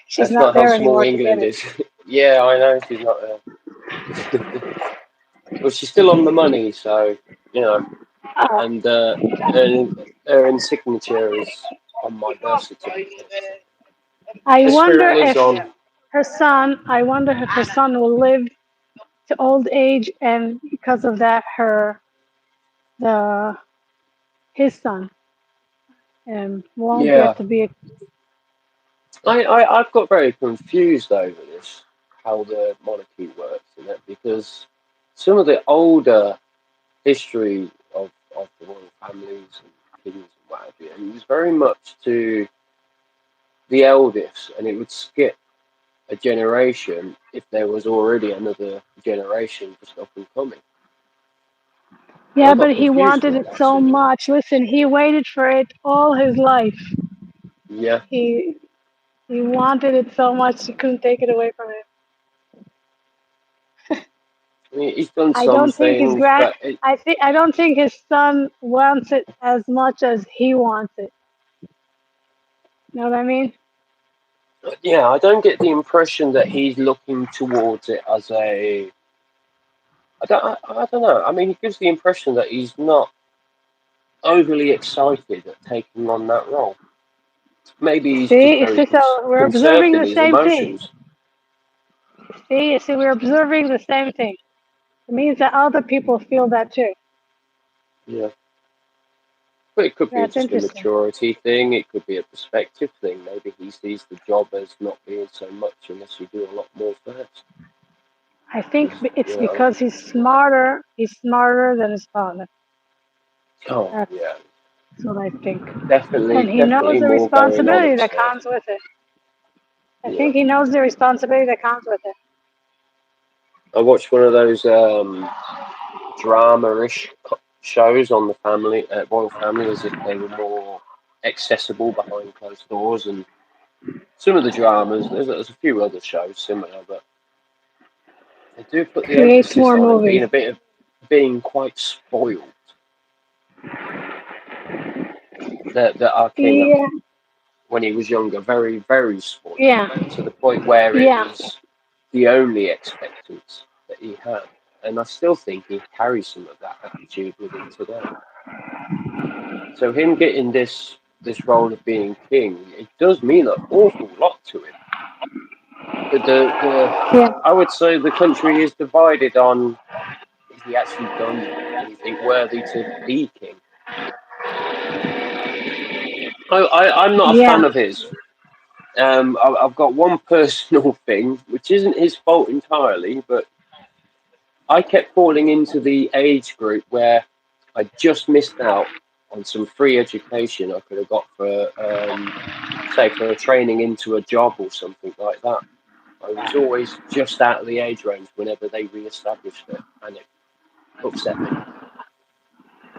She's That's not not how there small anymore to get England it. is. Yeah, I know she's not there. Well, she's still on the money, so you know, Oh, and earning Her insignia is on my birth certificate. I Her wonder spirit lives if on. I wonder if her son will live to old age, and because of that, the his son won't Yeah, get to be. I've got very confused over this, how the monarchy works in it, because some of the older history of the royal families and kings and what have you, and it was very much to the eldest, and it would skip a generation if there was already another generation just up and coming. I Yeah, got but he confused wanted with it that so system. much. Listen, he waited for it all his life. Yeah, He he wanted it so much he couldn't take it away from him. I mean, he's done I some don't think his things, grand. but I don't think his son wants it as much as he wants it. You know what I mean? yeah, I don't get the impression that he's looking towards it as a. I don't know. I mean, he gives the impression that he's not overly excited at taking on that role. Maybe he's just very So we're conserved observing in the his same thing. emotions. See, we're observing the same thing. It means that other people feel that too. Yeah. But it could be That's just a interesting. maturity thing. It could be a perspective thing. Maybe he sees the job as not being so much unless you do a lot more first. I think it's You know. because he's smarter. He's smarter than his father. Oh That's yeah, what I think. And he knows definitely the more going on responsibility that upstairs. comes with it. I Yeah. think he knows the responsibility that comes with it. I watched one of those drama-ish shows on the family, royal family, as if they were more accessible behind closed doors. And some of the dramas, there's a few other shows similar, but they do put the Creates emphasis more on it being movies. a bit of being quite spoiled. That our king, Yeah, when he was younger, very very spoiled yeah, to the point where it yeah, was the only expectance that he had. And I still think he carries some of that attitude with him today. So him getting this role of being king, it does mean an awful lot to him. But the yeah, I would say the country is divided on, has he actually done anything worthy to be king? I'm not a yeah. fan of his. I've got one personal thing, which isn't his fault entirely, but I kept falling into the age group where I just missed out on some free education I could have got for, say, for a training into a job or something like that. I was always just out of the age range whenever they re-established it, and it upset me.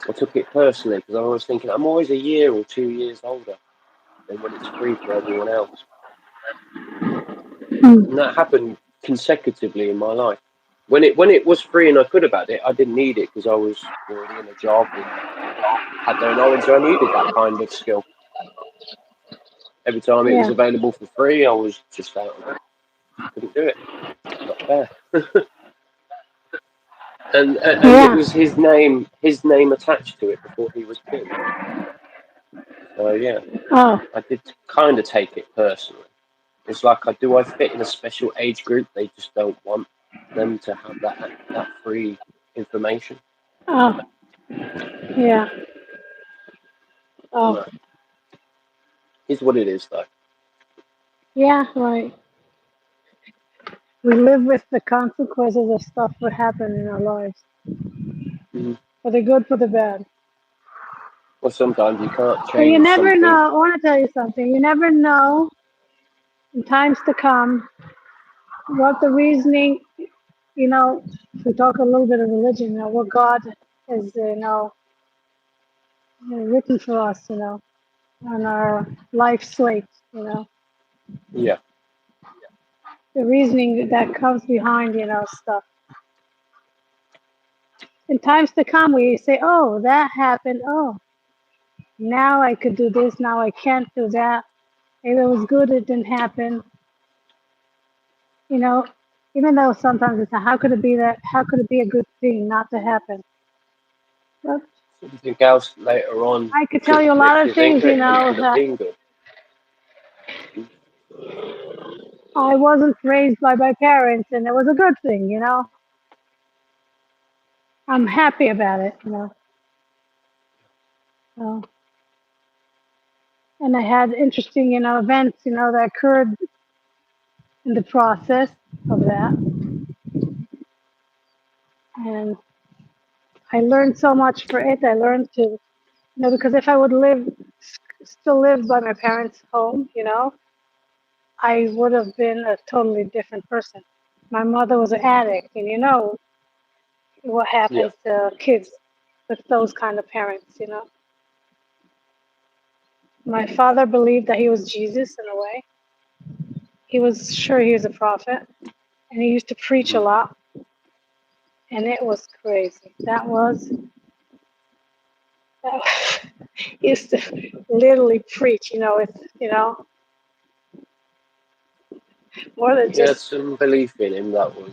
I took it personally because I was thinking I'm always a year or 2 years older than when it's free for everyone else. And Mm. that happened consecutively in my life. When it was free and I could have had it, I didn't need it because I was already in a job and had no knowledge I needed that kind of skill. Every time it was Yeah, available for free, I was just out on it. Couldn't do it. Not fair. And it yeah. was his name attached to it before he was king. So yeah, Oh, I did kind of take it personally. It's like, do I fit in a special age group? They just don't want them to have that free information. oh, yeah. I Oh, know. It's what it is, though. yeah. Right. We live with the consequences of stuff that happen in our lives, Mhm. for the good, for the bad. Or sometimes you can't But you change never something. know. I want to tell you something. You never know in times to come what the reasoning. If we talk a little bit of religion, what God has, written for us, on our life slate, Yeah, the reasoning that comes behind, stuff. In times to come, we say, oh, that happened. Oh, now I could do this. Now I can't do that. Maybe it was good it didn't happen. You know, even though sometimes it's how could it be that? How could it be a good thing not to happen? But Anything else later on I could tell you a lot makes of you think things, that it could have that been good? I wasn't raised by my parents, and it was a good thing. I'm happy about it. So, and I had interesting events that occurred in the process of that. And I learned so much for it. I learned to, because if I would still live by my parents' home, I would have been a totally different person. My mother was an addict, and you know what Yeah, happens to kids with those kind of parents. My father believed that he was Jesus in a way. He was sure he was a prophet, and he used to preach a mm. lot, and it was crazy. He used to literally preach, more than He had just, some belief in him that was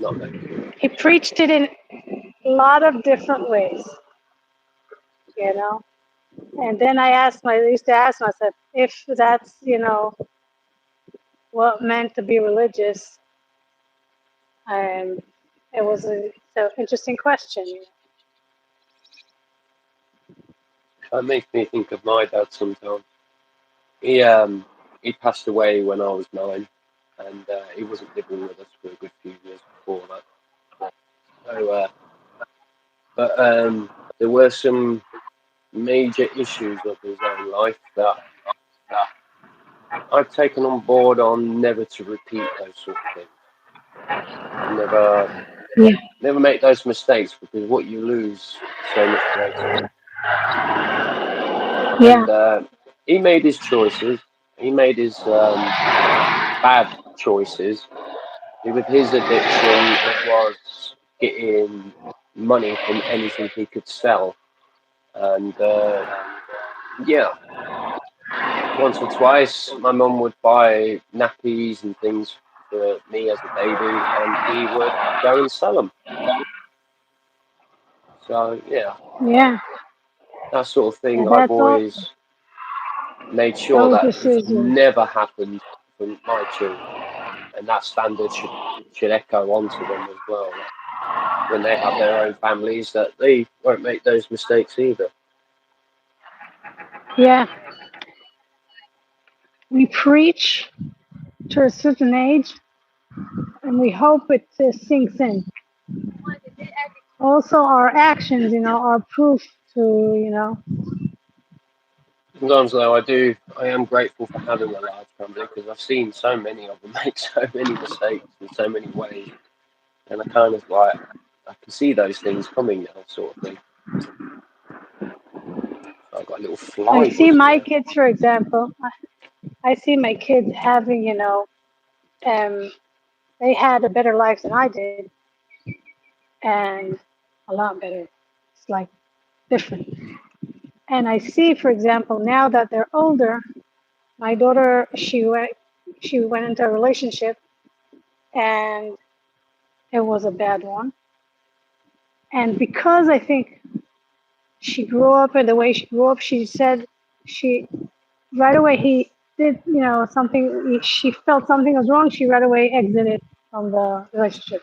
not very good. he preached it in a lot of different ways. And then I used to ask myself if that's what meant to be religious. And it was an interesting question. That makes me think of my dad sometimes. He passed away when I was 9, and he wasn't living with us for a good few years before that. So, but there were some major issues of his own life that I've taken on board on never to repeat those sort of things. Never, Yeah. never make those mistakes because what you lose so much greater. Yeah. And he made his choices. He made his bad choices. With his addiction, it was getting money from anything he could sell. And yeah, once or twice, my mum would buy nappies and things for me as a baby, and he would go and sell them. So yeah, Yeah. that sort of Yeah. thing. I've That's all. always made sure Those that has decisions. never happened for my children, and that standard should echo onto them as well. That when they have their own families, that they won't make those mistakes either. Yeah. We preach to a certain age, and we hope it sinks in. Also, our actions are proof to. Sometimes, though, I am grateful for having a large family because I've seen so many of them make so many mistakes in so many ways, and I kind of like I can see those things coming now, sort of thing. I've got a little I fly see buzzing my there. kids, for example. I see my kids having, they had a better life than I did, and a lot better. It's like different. And I see, for example, now that they're older, my daughter, she went into a relationship, and it was a bad one. And because I think she grew up in the way she grew up, she said she right away he did something. She felt something was wrong. She right away exited from the relationship.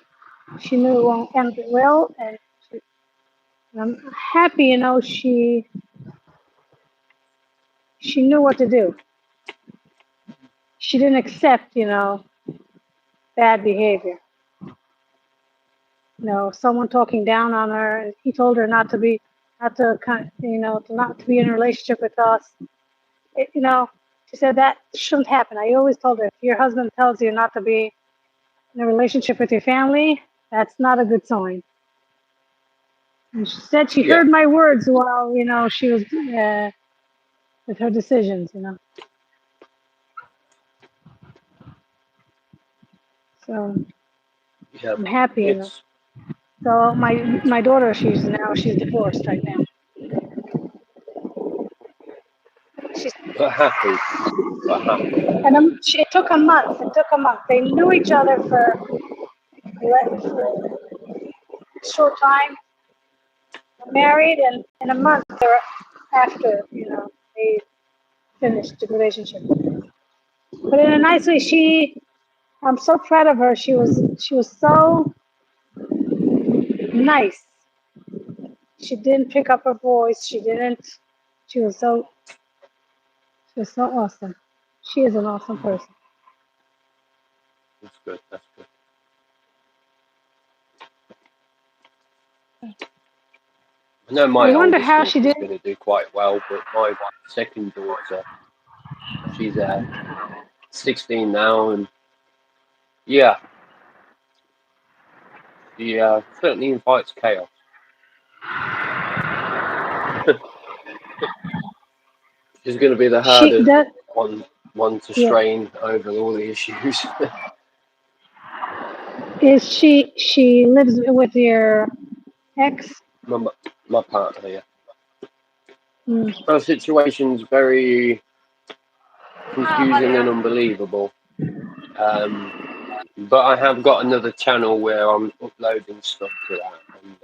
She knew it won't end well, and I'm happy. She knew what to do. She didn't accept bad behavior. Someone talking down on her. He told her not to not to be in a relationship with us. She said that shouldn't happen. I always told her, if your husband tells you not to be in a relationship with your family, that's not a good sign. And she said she Yeah, heard my words while she was with her decisions. So yeah. I'm happy. It's So my daughter, she's divorced right now. She's but happy, but happy. and it took a month. It took a month. They knew each other for a short time, married, and in a month or after, they finished the relationship. But in a nice way, I'm so proud of her. She was so nice. She didn't pick up her voice. She was so, she was so awesome. She is an awesome person. That's good. That's good. I know I my wonder oldest how she daughter's did. going to do quite well, but my second daughter, she's 16 now, and yeah, she certainly invites chaos. She's going to be the She hardest that one to Yeah. strain over all the issues. Is she lives with your ex? my my partner, yeah. Mm. Our situation's very confusing and unbelievable. Um, but I have got another channel where I'm uploading stuff to that, and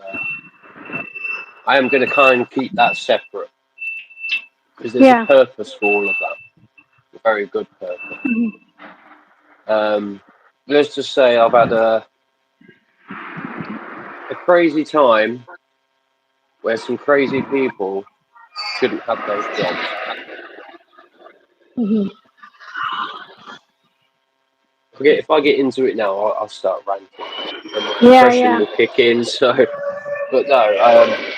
I am going to kind of keep that separate because there's a Yeah. purpose for all of that, a very good purpose. Mhm. Um, let's just say I've had a crazy time where some crazy people shouldn't have those jobs. Mhm. If I get into it now, I'll start ranting, and my Yeah, depression yeah, will kick in. So, but no,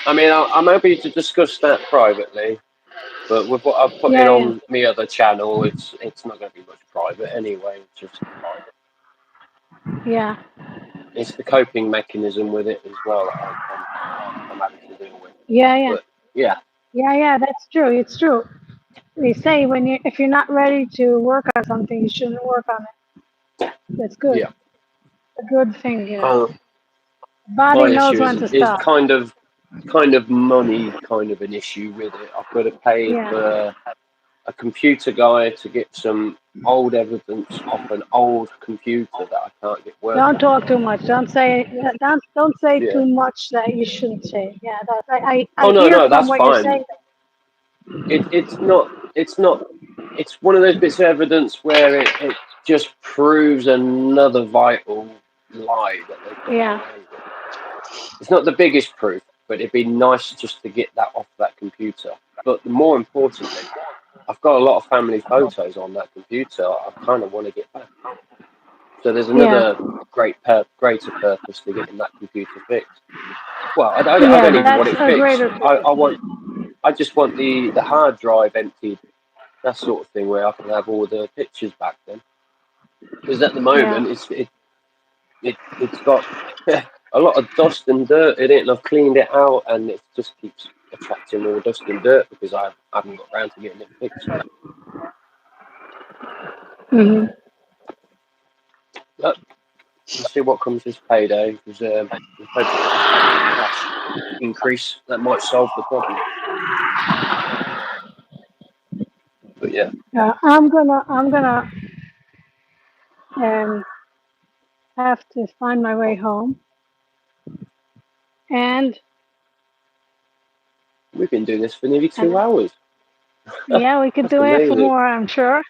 I mean, I'm happy to discuss that privately. But with what I've put in yeah, yeah, on my other channel, it's not going to be much private anyway. It's just yeah, it's the coping mechanism with it as well that I'm having to deal with. yeah, yeah, But yeah, yeah, yeah. That's true. It's true. They say if you're not ready to work on something, you shouldn't work on it. That's good. yeah. A good thing. Uh, Body my issue knows when to is stop. kind of money, kind of an issue with it. I've got to pay Yeah. for a computer guy to get some old evidence off an old computer that I can't get Don't working. talk too much. Don't say Yeah. too much that you shouldn't say. Yeah. That I Oh no, hear no, from that's what you're fine. saying. It's not. It's not. It's one of those bits of evidence where it just proves another vital lie that they've got Yeah. away with. It's not the biggest proof, but it'd be nice just to get that off that computer. But more importantly, I've got a lot of family photos on that computer. I kind of want to get back. So there's Yeah. another greater purpose to getting that computer fixed. Well, I Yeah. don't even want That's it a fixed. greater purpose. I just want the hard drive emptied, that sort of thing, where I can have all the pictures back then. Because at the Yeah. moment it's got a lot of dust and dirt in it, and I've cleaned it out, and it just keeps attracting more dust and dirt because I haven't got around to getting it fixed yet. Hmm. But we'll see what comes this payday, because we're hoping to get a cash increase that might solve the problem. But yeah, I'm gonna um have to find my way home, and we've been doing this for nearly and 2 hours. yeah, we could That's do it for amazing. more. I'm sure.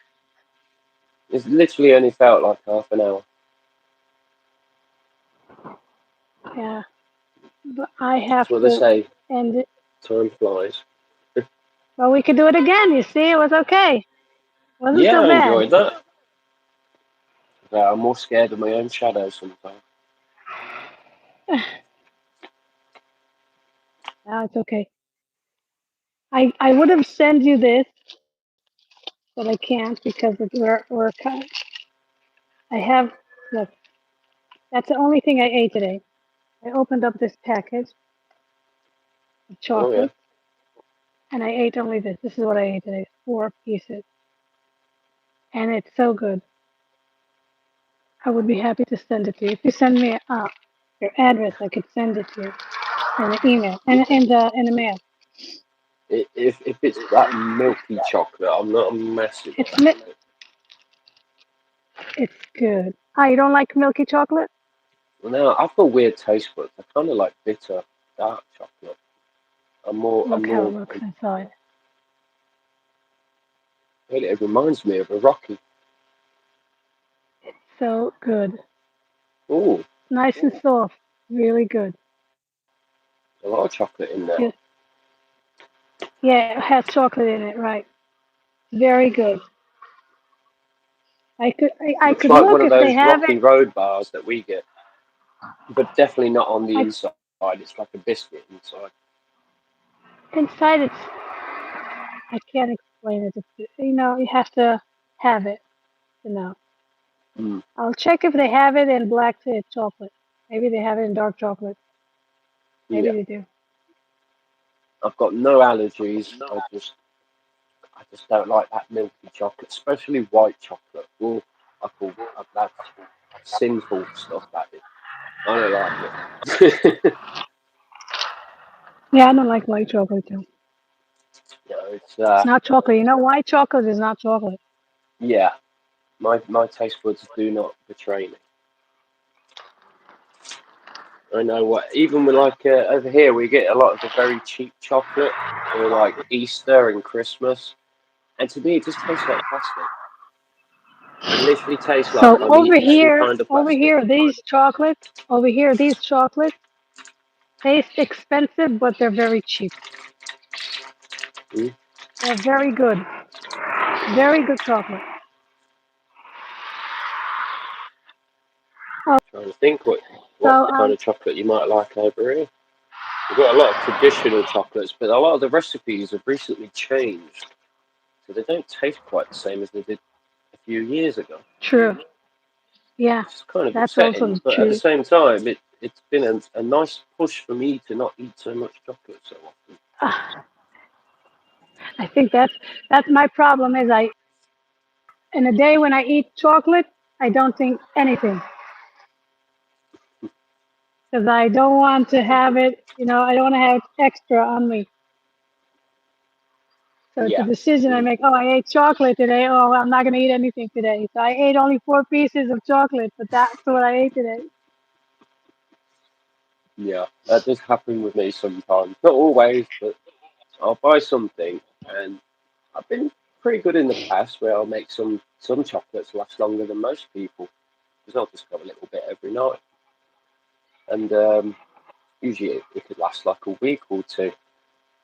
It's literally only felt like half an hour. Yeah, but I That's have what they to say. end it. Time flies. Well, we could do it again. You see, it was okay. Wasn't Yeah, so I bad. enjoyed that. I'm more scared of my own shadow sometimes. No, it's okay. I would have sent you this, but I can't because we're kind. I have look. That's the only thing I ate today. I opened up this package of Oh yeah. chocolate and I ate only this. This is what I ate today. 4 pieces, and it's so good. I would be happy to send it to you. If you send me your address, I could send it to you in an email and Okay. in the mail. If it's that milky chocolate, I'm not a massive It's fan of it. it's good. Ah, you don't like milky chocolate? Well, now I've got weird taste buds. I kind of like bitter, dark chocolate. Look how it looks inside. It reminds me of a Rocky. So good. Oh, Nice and soft. Really good. a lot of chocolate in there. Yeah, it has chocolate in it, right? Very good. I Looks could like look one of if they those have Rocky it. Road bars that we get, but definitely not on the I, inside. It's like a biscuit inside. inside it's. I can't explain it. You have to have it. Mm. I'll check if they have it in black chocolate. Maybe they have it in dark chocolate. Maybe Yeah, they do. I've got no allergies. I just don't like that milky chocolate, especially white chocolate. Oh, that's sinful stuff. That is. I don't like it. Yeah, I don't like white chocolate too. It's It's not chocolate. White chocolate is not chocolate. yeah. My taste buds do not betray me. I know what. Even with over here, we get a lot of the very cheap chocolate for like Easter and Christmas, and to me, it just tastes like plastic. It literally tastes like So I'm eating some kind of plastic. over here, these chocolates taste expensive, but they're very cheap. Mm. They're very good. Very good chocolate. Oh, Trying to think what so kind of chocolate you might like over here. We've got a lot of traditional chocolates, but a lot of the recipes have recently changed, so they don't taste quite the same as they did a few years ago. true. Yeah, It's kind of that's also upsetting, but at the true. same time, it's been a nice push for me to not eat so much chocolate so often. I think that's my problem. Is in a day when I eat chocolate, I don't think anything because I don't want to have it. I don't want to have it extra on me. So it's a Yeah. decision I make. Oh, I ate chocolate today. Oh, I'm not going to eat anything today. So I ate only 4 pieces of chocolate, but that's what I ate today. Yeah, that does happen with me sometimes. Not always, but I'll buy something, and I've been pretty good in the past where I'll make some chocolates last longer than most people because I'll just have a little bit every night, and usually it could last like a week or two.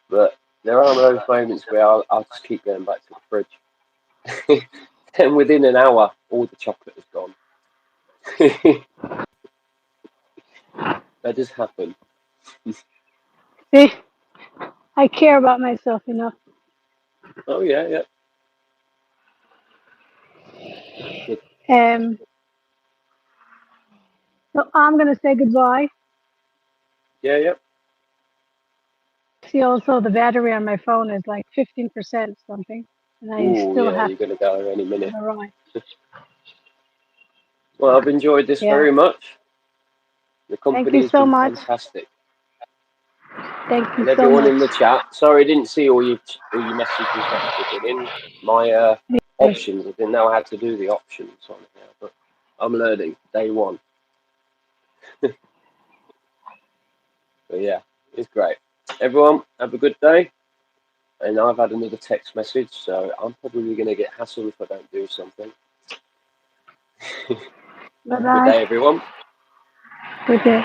But there are those moments where I'll just keep going back to the fridge, and within an hour, all the chocolate is gone. That does happen. See, I care about myself enough. Oh yeah, yeah. But, Um, so I'm going to say goodbye. yeah, yeah. See, also the battery on my phone is like 15% something, and I Oh still yeah, have you're gonna go any minute. to ride. Well, I've enjoyed this Yeah. very much. The Thank company you has so been much. fantastic, Thank you and so everyone much. in the chat. Sorry, I didn't see all your messages at the beginning. My options. I didn't know how to do the options on here, but I'm learning day one. But yeah, it's great. Everyone, have a good day. And I've had another text message, so I'm probably going to get hassled if I don't do something. Bye Good day, bye. everyone. Good day.